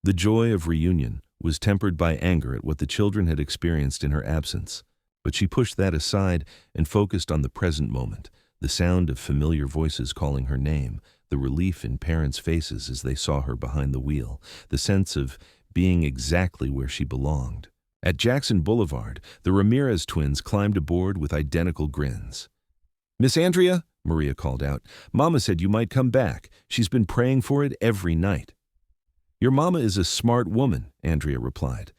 The joy of reunion was tempered by anger at what the children had experienced in her absence. But she pushed that aside and focused on the present moment, the sound of familiar voices calling her name, the relief in parents' faces as they saw her behind the wheel, the sense of being exactly where she belonged. At Jackson Boulevard, the Ramirez twins climbed aboard with identical grins. "Miss Andrea," Maria called out, "Mama said you might come back. She's been praying for it every night." "Your mama is a smart woman," Andrea replied.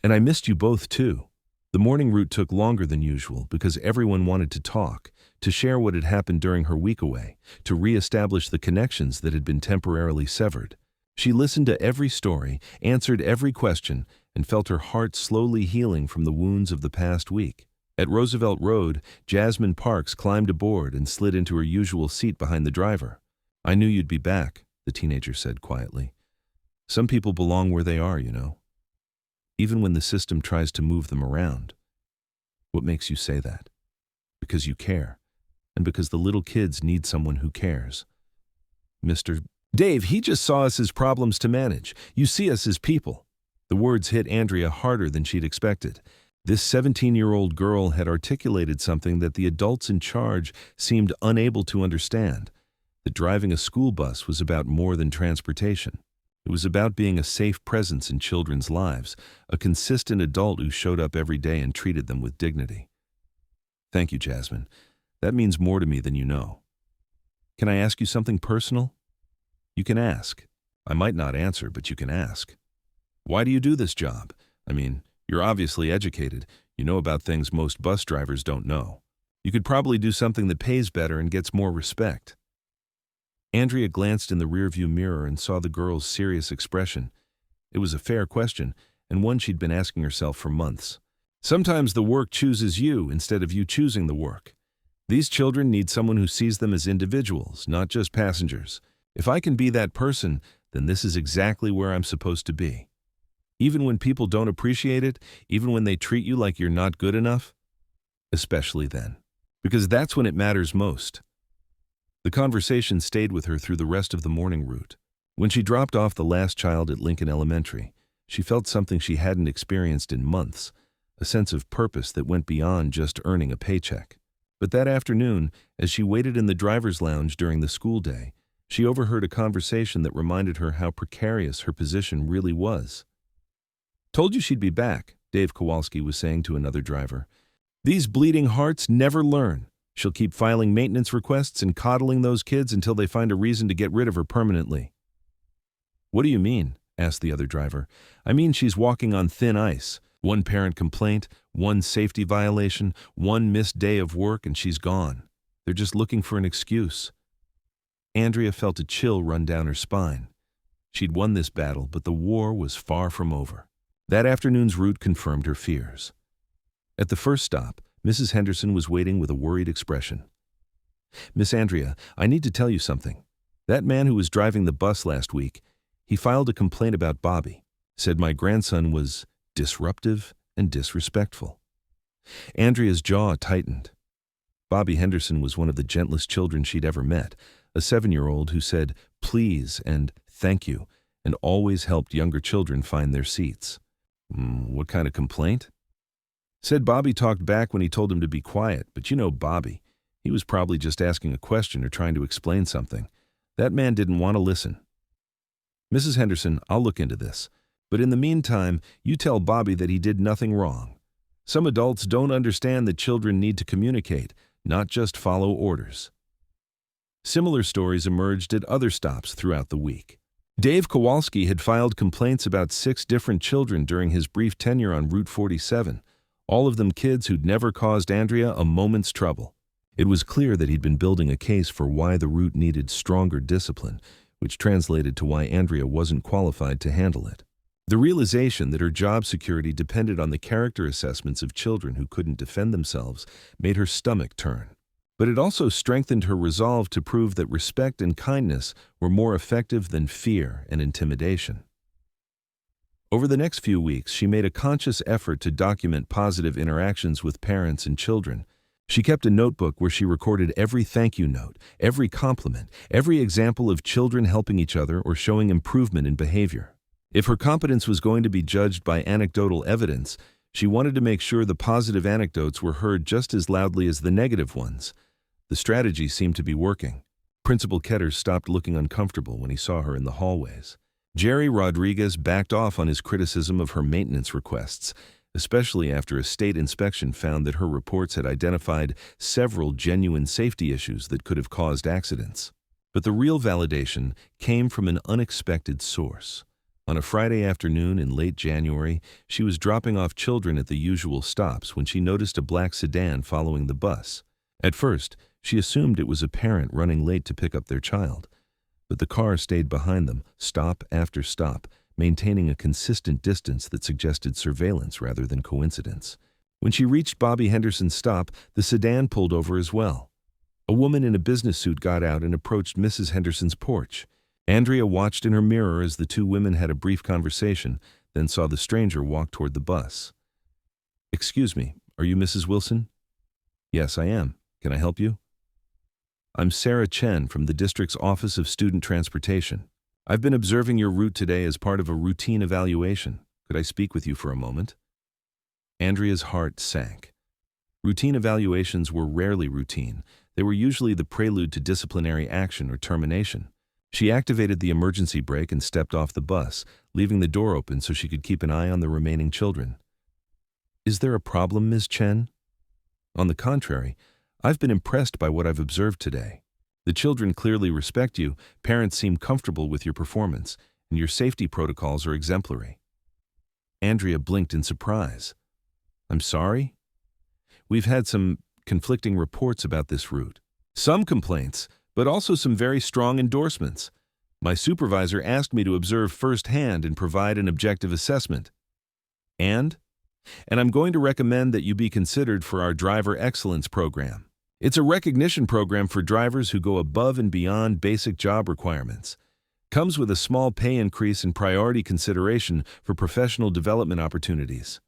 And I missed you both too. The morning route took longer than usual because everyone wanted to talk, to share what had happened during her week away, to re-establish the connections that had been temporarily severed. She listened to every story, answered every question, and felt her heart slowly healing from the wounds of the past week. At Roosevelt Road, Jasmine Parks climbed aboard and slid into her usual seat behind the driver. "I knew you'd be back," the teenager said quietly. "Some people belong where they are, you know. Even when the system tries to move them around." "What makes you say that?" "Because you care, and because the little kids need someone who cares." "Mr. Dave, he just saw us as problems to manage. You see us as people." The words hit Andrea harder than she'd expected. This 17-year-old girl had articulated something that the adults in charge seemed unable to understand, that driving a school bus was about more than transportation. It was about being a safe presence in children's lives, a consistent adult who showed up every day and treated them with dignity. "Thank you, Jasmine. That means more to me than you know. Can I ask you something personal?" "You can ask. I might not answer, but you can ask." "Why do you do this job? I mean, you're obviously educated. You know about things most bus drivers don't know. You could probably do something that pays better and gets more respect." Andrea glanced in the rearview mirror and saw the girl's serious expression. It was a fair question, and one she'd been asking herself for months. "Sometimes the work chooses you instead of you choosing the work. These children need someone who sees them as individuals, not just passengers. If I can be that person, then this is exactly where I'm supposed to be. Even when people don't appreciate it, even when they treat you like you're not good enough, especially then. Because that's when it matters most." The conversation stayed with her through the rest of the morning route. When she dropped off the last child at Lincoln Elementary, she felt something she hadn't experienced in months, a sense of purpose that went beyond just earning a paycheck. But that afternoon, as she waited in the driver's lounge during the school day, she overheard a conversation that reminded her how precarious her position really was. "Told you she'd be back," Dave Kowalski was saying to another driver. "These bleeding hearts never learn. She'll keep filing maintenance requests and coddling those kids until they find a reason to get rid of her permanently." "What do you mean?" asked the other driver. "I mean she's walking on thin ice. One parent complaint, one safety violation, one missed day of work, and she's gone. They're just looking for an excuse." Andrea felt a chill run down her spine. She'd won this battle, but the war was far from over. That afternoon's route confirmed her fears. At the first stop, Mrs. Henderson was waiting with a worried expression. "Miss Andrea, I need to tell you something. That man who was driving the bus last week, he filed a complaint about Bobby, said my grandson was disruptive and disrespectful." Andrea's jaw tightened. Bobby Henderson was one of the gentlest children she'd ever met, a 7-year-old who said please and thank you and always helped younger children find their seats. What kind of complaint?" "Said Bobby talked back when he told him to be quiet, but you know Bobby. He was probably just asking a question or trying to explain something. That man didn't want to listen." "Mrs. Henderson, I'll look into this. But in the meantime, you tell Bobby that he did nothing wrong. Some adults don't understand that children need to communicate, not just follow orders." Similar stories emerged at other stops throughout the week. Dave Kowalski had filed complaints about 6 different children during his brief tenure on Route 47, all of them kids who'd never caused Andrea a moment's trouble. It was clear that he'd been building a case for why the route needed stronger discipline, which translated to why Andrea wasn't qualified to handle it. The realization that her job security depended on the character assessments of children who couldn't defend themselves made her stomach turn. But it also strengthened her resolve to prove that respect and kindness were more effective than fear and intimidation. Over the next few weeks, she made a conscious effort to document positive interactions with parents and children. She kept a notebook where she recorded every thank you note, every compliment, every example of children helping each other or showing improvement in behavior. If her competence was going to be judged by anecdotal evidence, she wanted to make sure the positive anecdotes were heard just as loudly as the negative ones. The strategy seemed to be working. Principal Ketters stopped looking uncomfortable when he saw her in the hallways. Jerry Rodriguez backed off on his criticism of her maintenance requests, especially after a state inspection found that her reports had identified several genuine safety issues that could have caused accidents. But the real validation came from an unexpected source. On a Friday afternoon in late January, she was dropping off children at the usual stops when she noticed a black sedan following the bus. At first, she assumed it was a parent running late to pick up their child, but the car stayed behind them, stop after stop, maintaining a consistent distance that suggested surveillance rather than coincidence. When she reached Bobby Henderson's stop, the sedan pulled over as well. A woman in a business suit got out and approached Mrs. Henderson's porch. Andrea watched in her mirror as the two women had a brief conversation, then saw the stranger walk toward the bus. "Excuse me, are you Mrs. Wilson?" "Yes, I am. Can I help you?" "I'm Sarah Chen from the district's Office of Student Transportation. I've been observing your route today as part of a routine evaluation. Could I speak with you for a moment?" Andrea's heart sank. Routine evaluations were rarely routine. They were usually the prelude to disciplinary action or termination. She activated the emergency brake and stepped off the bus, leaving the door open so she could keep an eye on the remaining children. "Is there a problem, Ms. Chen?" "On the contrary, I've been impressed by what I've observed today. The children clearly respect you, parents seem comfortable with your performance, and your safety protocols are exemplary." Andrea blinked in surprise. "I'm sorry?" "We've had some conflicting reports about this route. Some complaints, but also some very strong endorsements. My supervisor asked me to observe firsthand and provide an objective assessment. And I'm going to recommend that you be considered for our Driver Excellence Program. It's a recognition program for drivers who go above and beyond basic job requirements. Comes with a small pay increase and priority consideration for professional development opportunities."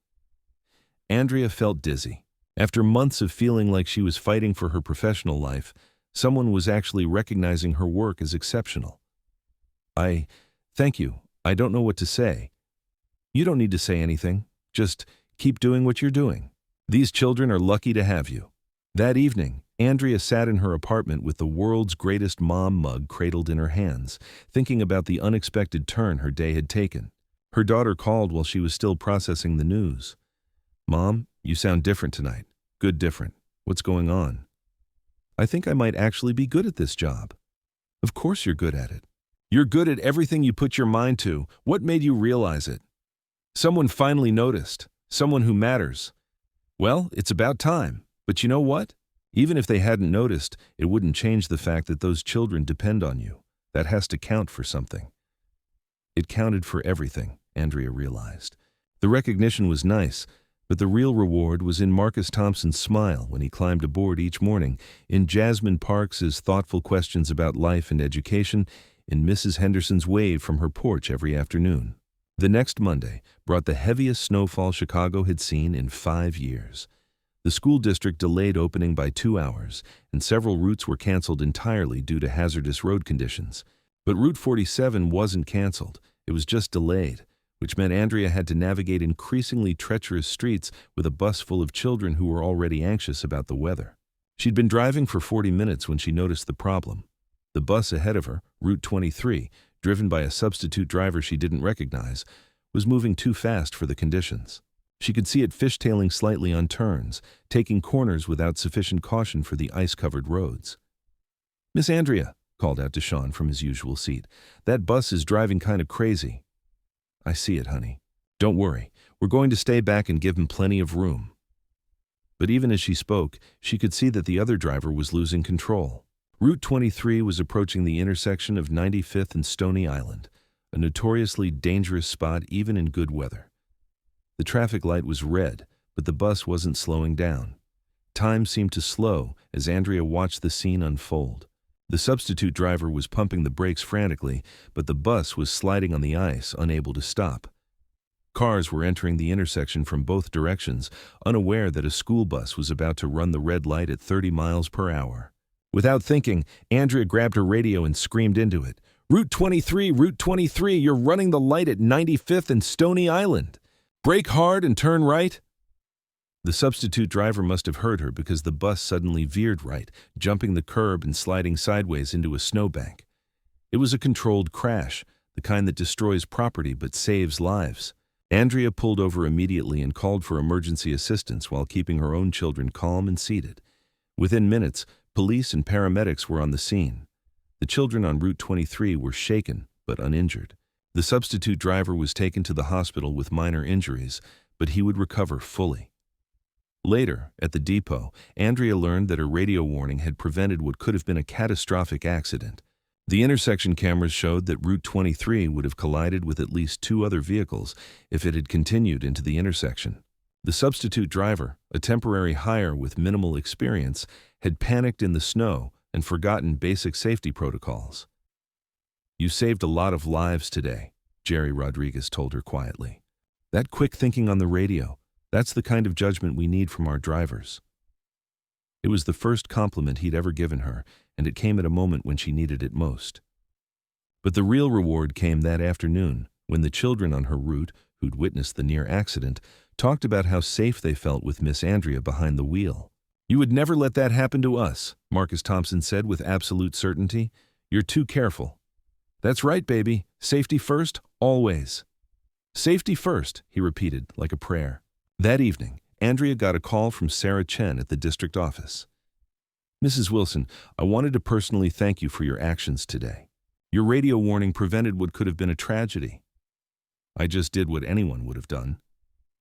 Andrea felt dizzy. After months of feeling like she was fighting for her professional life, someone was actually recognizing her work as exceptional. Thank you. I don't know what to say." "You don't need to say anything. Just keep doing what you're doing. These children are lucky to have you." That evening, Andrea sat in her apartment with the world's greatest mom mug cradled in her hands, thinking about the unexpected turn her day had taken. Her daughter called while she was still processing the news. "Mom, you sound different tonight. Good different. What's going on?" "I think I might actually be good at this job." "Of course you're good at it. You're good at everything you put your mind to. What made you realize it?" "Someone finally noticed. Someone who matters." "Well, it's about time. But you know what? Even if they hadn't noticed, it wouldn't change the fact that those children depend on you. That has to count for something." It counted for everything, Andrea realized. The recognition was nice, but the real reward was in Marcus Thompson's smile when he climbed aboard each morning, in Jasmine Parks's thoughtful questions about life and education, in Mrs. Henderson's wave from her porch every afternoon. The next Monday brought the heaviest snowfall Chicago had seen in 5 years. The school district delayed opening by 2 hours, and several routes were canceled entirely due to hazardous road conditions. But Route 47 wasn't canceled, it was just delayed, which meant Andrea had to navigate increasingly treacherous streets with a bus full of children who were already anxious about the weather. She'd been driving for 40 minutes when she noticed the problem. The bus ahead of her, Route 23, driven by a substitute driver she didn't recognize, was moving too fast for the conditions. She could see it fishtailing slightly on turns, taking corners without sufficient caution for the ice-covered roads. "Miss Andrea," called out to Sean from his usual seat, "that bus is driving kind of crazy." "I see it, honey. Don't worry. We're going to stay back and give him plenty of room." But even as she spoke, she could see that the other driver was losing control. Route 23 was approaching the intersection of 95th and Stony Island, a notoriously dangerous spot even in good weather. The traffic light was red, but the bus wasn't slowing down. Time seemed to slow as Andrea watched the scene unfold. The substitute driver was pumping the brakes frantically, but the bus was sliding on the ice, unable to stop. Cars were entering the intersection from both directions, unaware that a school bus was about to run the red light at 30 miles per hour. Without thinking, Andrea grabbed her radio and screamed into it. "Route 23, Route 23, you're running the light at 95th and Stony Island. Brake hard and turn right." The substitute driver must have heard her because the bus suddenly veered right, jumping the curb and sliding sideways into a snowbank. It was a controlled crash, the kind that destroys property but saves lives. Andrea pulled over immediately and called for emergency assistance while keeping her own children calm and seated. Within minutes, police and paramedics were on the scene. The children on Route 23 were shaken but uninjured. The substitute driver was taken to the hospital with minor injuries, but he would recover fully. Later, at the depot, Andrea learned that her radio warning had prevented what could have been a catastrophic accident. The intersection cameras showed that Route 23 would have collided with at least 2 other vehicles if it had continued into the intersection. The substitute driver, a temporary hire with minimal experience, had panicked in the snow and forgotten basic safety protocols. "You saved a lot of lives today," Jerry Rodriguez told her quietly. "That quick thinking on the radio, that's the kind of judgment we need from our drivers." It was the first compliment he'd ever given her, and it came at a moment when she needed it most. But the real reward came that afternoon, when the children on her route, who'd witnessed the near accident, talked about how safe they felt with Miss Andrea behind the wheel. "You would never let that happen to us," Marcus Thompson said with absolute certainty. "You're too careful." "That's right, baby. Safety first, always." "Safety first," he repeated like a prayer. That evening, Andrea got a call from Sarah Chen at the district office. "Mrs. Wilson, I wanted to personally thank you for your actions today. Your radio warning prevented what could have been a tragedy." "I just did what anyone would have done."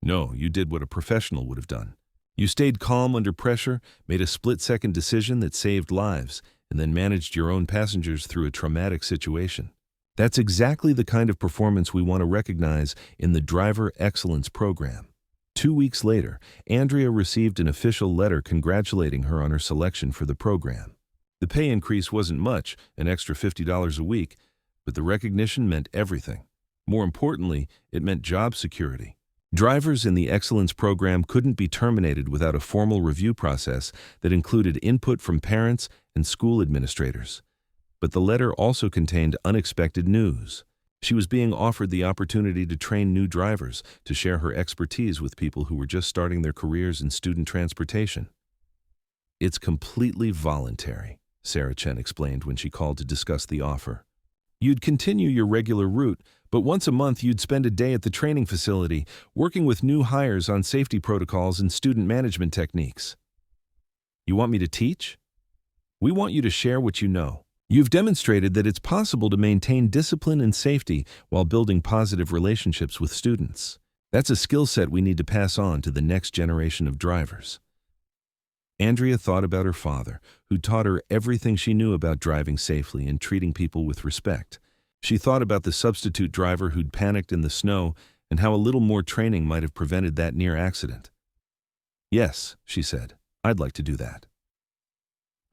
"No, you did what a professional would have done. You stayed calm under pressure, made a split-second decision that saved lives, and then managed your own passengers through a traumatic situation. That's exactly the kind of performance we want to recognize in the Driver Excellence Program." 2 weeks later, Andrea received an official letter congratulating her on her selection for the program. The pay increase wasn't much, an extra $50 a week, but the recognition meant everything. More importantly, it meant job security. Drivers in the Excellence Program couldn't be terminated without a formal review process that included input from parents and school administrators. But the letter also contained unexpected news. She was being offered the opportunity to train new drivers, to share her expertise with people who were just starting their careers in student transportation. "It's completely voluntary," Sarah Chen explained when she called to discuss the offer. "You'd continue your regular route, but once a month you'd spend a day at the training facility, working with new hires on safety protocols and student management techniques." "You want me to teach?" "We want you to share what you know. You've demonstrated that it's possible to maintain discipline and safety while building positive relationships with students. That's a skill set we need to pass on to the next generation of drivers." Andrea thought about her father, who taught her everything she knew about driving safely and treating people with respect. She thought about the substitute driver who'd panicked in the snow and how a little more training might have prevented that near accident. "Yes," she said, "I'd like to do that."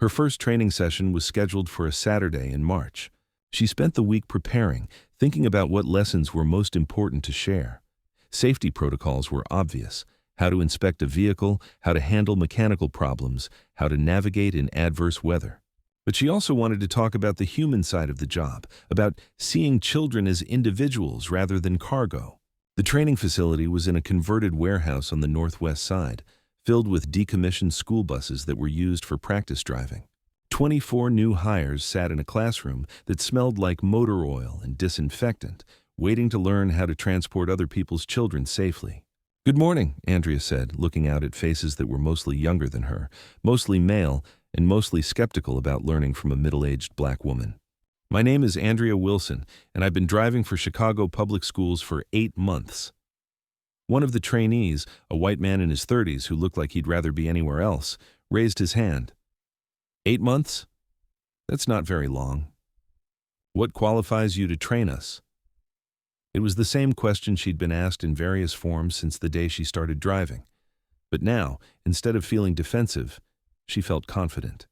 Her first training session was scheduled for a Saturday in March. She spent the week preparing, thinking about what lessons were most important to share. Safety protocols were obvious: how to inspect a vehicle, how to handle mechanical problems, how to navigate in adverse weather. But she also wanted to talk about the human side of the job, about seeing children as individuals rather than cargo. The training facility was in a converted warehouse on the northwest side, filled with decommissioned school buses that were used for practice driving. 24 new hires sat in a classroom that smelled like motor oil and disinfectant, waiting to learn how to transport other people's children safely. "Good morning," Andrea said, looking out at faces that were mostly younger than her, mostly male, and mostly skeptical about learning from a middle-aged black woman. "My name is Andrea Wilson, and I've been driving for Chicago Public Schools for 8 months. One of the trainees, a white man in his 30s who looked like he'd rather be anywhere else, raised his hand. 8 months? That's not very long. What qualifies you to train us?" It was the same question she'd been asked in various forms since the day she started driving. But now, instead of feeling defensive, she felt confident.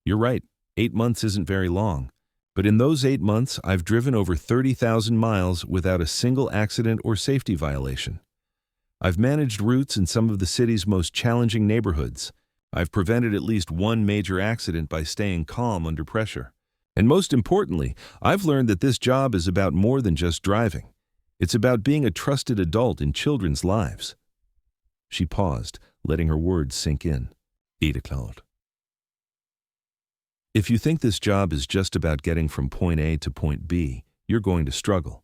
"You're right, 8 months isn't very long. But in those 8 months, I've driven over 30,000 miles without a single accident or safety violation. I've managed routes in some of the city's most challenging neighborhoods. I've prevented at least one major accident by staying calm under pressure. And most importantly, I've learned that this job is about more than just driving. It's about being a trusted adult in children's lives." She paused, letting her words sink in. "8 o'clock. If you think this job is just about getting from point A to point B, you're going to struggle.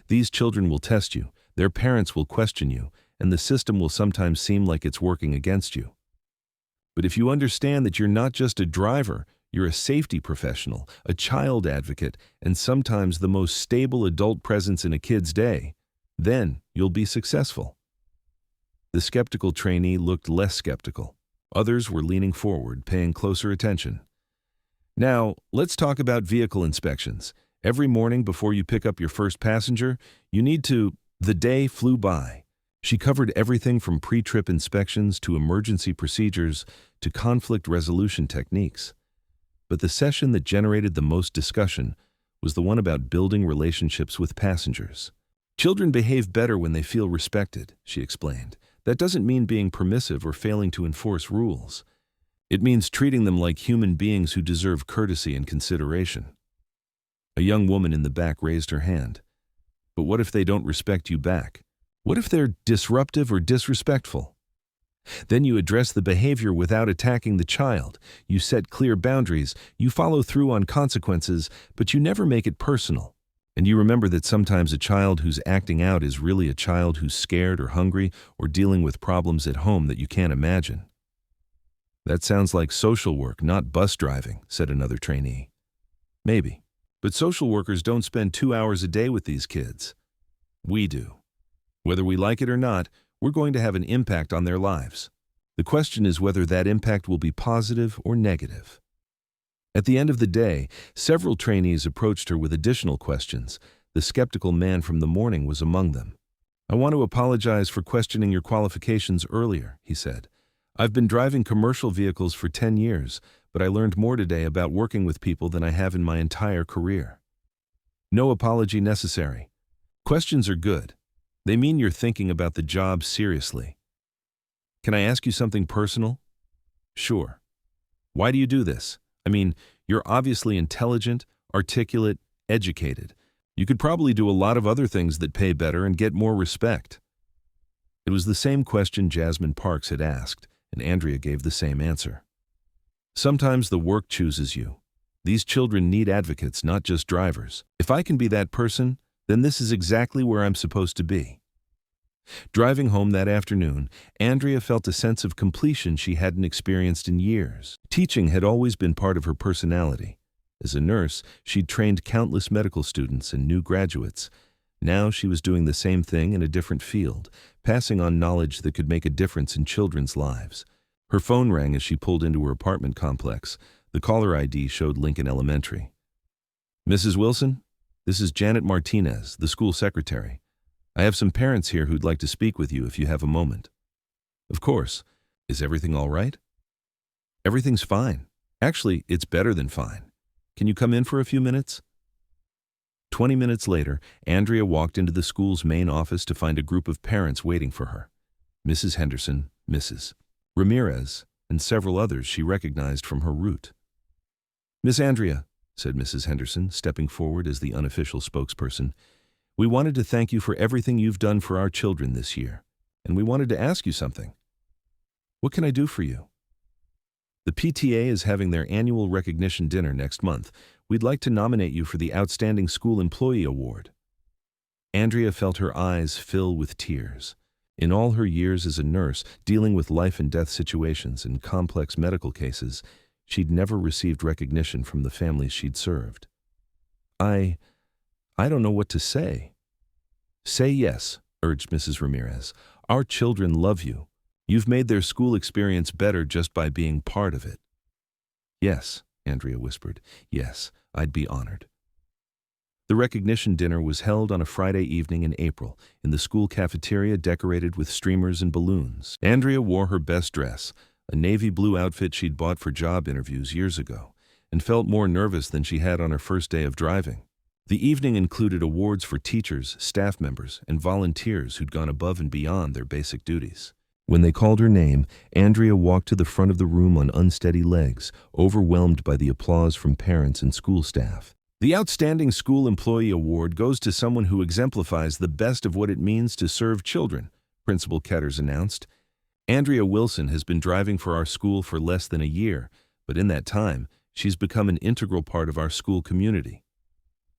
These children will test you, their parents will question you, and the system will sometimes seem like it's working against you. But if you understand that you're not just a driver, You're a safety professional, a child advocate, and sometimes the most stable adult presence in a kid's day. Then you'll be successful. The skeptical trainee looked less skeptical. Others were leaning forward, paying closer attention. Now, let's talk about vehicle inspections. Every morning before you pick up your first passenger, you need to... The day flew by. She covered everything from pre-trip inspections to emergency procedures to conflict resolution techniques. But the session that generated the most discussion was the one about building relationships with passengers. Children behave better when they feel respected, she explained. That doesn't mean being permissive or failing to enforce rules. It means treating them like human beings who deserve courtesy and consideration. A young woman in the back raised her hand. But what if they don't respect you back? What if they're disruptive or disrespectful? Then you address the behavior without attacking the child. You set clear boundaries, you follow through on consequences, but you never make it personal. And you remember that sometimes a child who's acting out is really a child who's scared or hungry or dealing with problems at home that you can't imagine. That sounds like social work, not bus driving, said another trainee. Maybe. But social workers don't spend 2 hours a day with these kids. We do. Whether we like it or not, we're going to have an impact on their lives. The question is whether that impact will be positive or negative. At the end of the day, several trainees approached her with additional questions. The skeptical man from the morning was among them. I want to apologize for questioning your qualifications earlier, he said. I've been driving commercial vehicles for 10 years, but I learned more today about working with people than I have in my entire career. No apology necessary. Questions are good. They mean you're thinking about the job seriously. Can I ask you something personal? Sure. Why do you do this? I mean, you're obviously intelligent, articulate, educated. You could probably do a lot of other things that pay better and get more respect. It was the same question Jasmine Parks had asked, and Andrea gave the same answer. Sometimes the work chooses you. These children need advocates, not just drivers. If I can be that person, then this is exactly where I'm supposed to be. Driving home that afternoon, Andrea felt a sense of completion she hadn't experienced in years. Teaching had always been part of her personality. As a nurse, she'd trained countless medical students and new graduates. Now she was doing the same thing in a different field, passing on knowledge that could make a difference in children's lives. Her phone rang as she pulled into her apartment complex. The caller ID showed Lincoln Elementary. Mrs. Wilson, this is Janet Martinez, the school secretary. I have some parents here who'd like to speak with you if you have a moment. Of course. Is everything all right? Everything's fine. Actually, it's better than fine. Can you come in for a few minutes? 20 minutes later, Andrea walked into the school's main office to find a group of parents waiting for her. Mrs. Henderson, Mrs. Ramirez, and several others she recognized from her route. Miss Andrea, said Mrs. Henderson, stepping forward as the unofficial spokesperson, we wanted to thank you for everything you've done for our children this year, and we wanted to ask you something. What can I do for you? The PTA is having their annual recognition dinner next month. We'd like to nominate you for the Outstanding School Employee Award. Andrea felt her eyes fill with tears. In all her years as a nurse, dealing with life and death situations and complex medical cases, she'd never received recognition from the families she'd served. I don't know what to say. Say yes, urged Mrs. Ramirez. Our children love you. You've made their school experience better just by being part of it. Yes, Andrea whispered. Yes, I'd be honored. The recognition dinner was held on a Friday evening in April in the school cafeteria decorated with streamers and balloons. Andrea wore her best dress, a navy blue outfit she'd bought for job interviews years ago, and felt more nervous than she had on her first day of driving. The evening included awards for teachers, staff members, and volunteers who'd gone above and beyond their basic duties. When they called her name, Andrea walked to the front of the room on unsteady legs, overwhelmed by the applause from parents and school staff. The Outstanding School Employee Award goes to someone who exemplifies the best of what it means to serve children, Principal Ketters announced. Andrea Wilson has been driving for our school for less than a year, but in that time, she's become an integral part of our school community.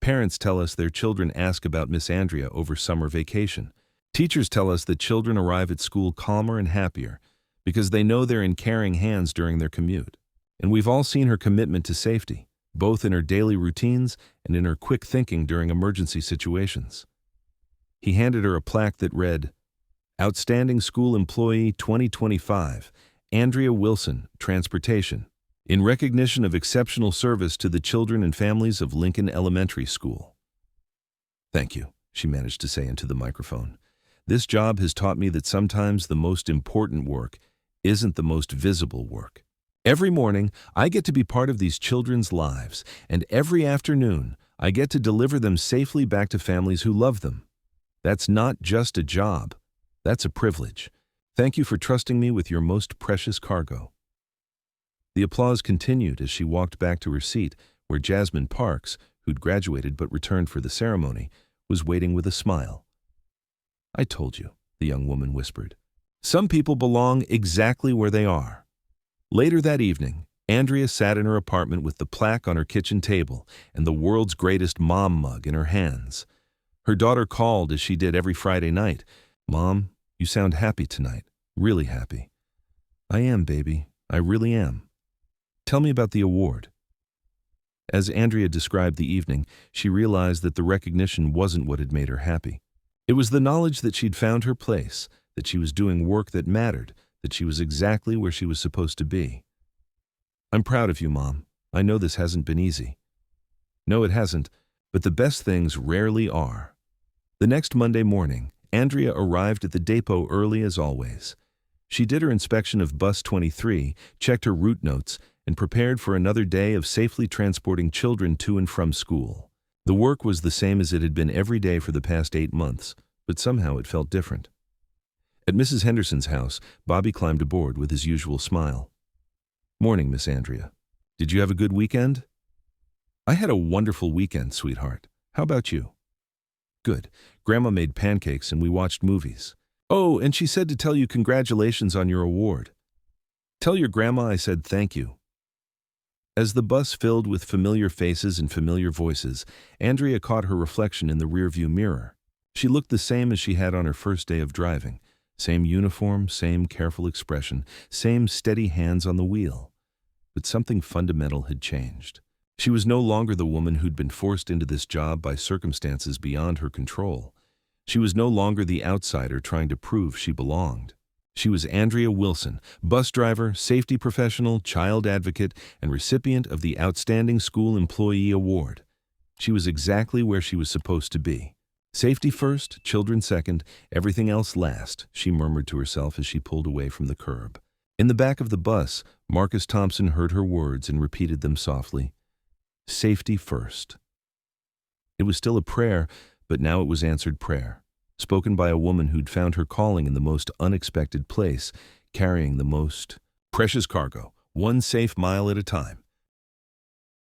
Parents tell us their children ask about Miss Andrea over summer vacation. Teachers tell us that children arrive at school calmer and happier because they know they're in caring hands during their commute. And we've all seen her commitment to safety, both in her daily routines and in her quick thinking during emergency situations. He handed her a plaque that read, Outstanding School Employee 2025, Andrea Wilson, Transportation, in recognition of exceptional service to the children and families of Lincoln Elementary School. Thank you, she managed to say into the microphone. This job has taught me that sometimes the most important work isn't the most visible work. Every morning, I get to be part of these children's lives, and every afternoon, I get to deliver them safely back to families who love them. That's not just a job. That's a privilege. Thank you for trusting me with your most precious cargo. The applause continued as she walked back to her seat, where Jasmine Parks, who'd graduated but returned for the ceremony, was waiting with a smile. I told you, the young woman whispered. Some people belong exactly where they are. Later that evening, Andrea sat in her apartment with the plaque on her kitchen table and the world's greatest mom mug in her hands. Her daughter called as she did every Friday night. Mom, you sound happy tonight, really happy. I am, baby, I really am. Tell me about the award. As Andrea described the evening, she realized that the recognition wasn't what had made her happy. It was the knowledge that she'd found her place, that she was doing work that mattered, that she was exactly where she was supposed to be. I'm proud of you, Mom. I know this hasn't been easy. No, it hasn't, but the best things rarely are. The next Monday morning, Andrea arrived at the depot early as always. She did her inspection of Bus 23, checked her route notes, and prepared for another day of safely transporting children to and from school. The work was the same as it had been every day for the past 8 months, but somehow it felt different. At Mrs. Henderson's house, Bobby climbed aboard with his usual smile. Morning, Miss Andrea. Did you have a good weekend? I had a wonderful weekend, sweetheart. How about you? Good. Grandma made pancakes and we watched movies. Oh, and she said to tell you congratulations on your award. Tell your grandma I said thank you. As the bus filled with familiar faces and familiar voices, Andrea caught her reflection in the rearview mirror. She looked the same as she had on her first day of driving. Same uniform, same careful expression, same steady hands on the wheel. But something fundamental had changed. She was no longer the woman who'd been forced into this job by circumstances beyond her control. She was no longer the outsider trying to prove she belonged. She was Andrea Wilson, bus driver, safety professional, child advocate, and recipient of the Outstanding School Employee Award. She was exactly where she was supposed to be. Safety first, children second, everything else last, she murmured to herself as she pulled away from the curb. In the back of the bus, Marcus Thompson heard her words and repeated them softly. Safety first. It was still a prayer, but now it was answered prayer, spoken by a woman who'd found her calling in the most unexpected place, carrying the most precious cargo, one safe mile at a time.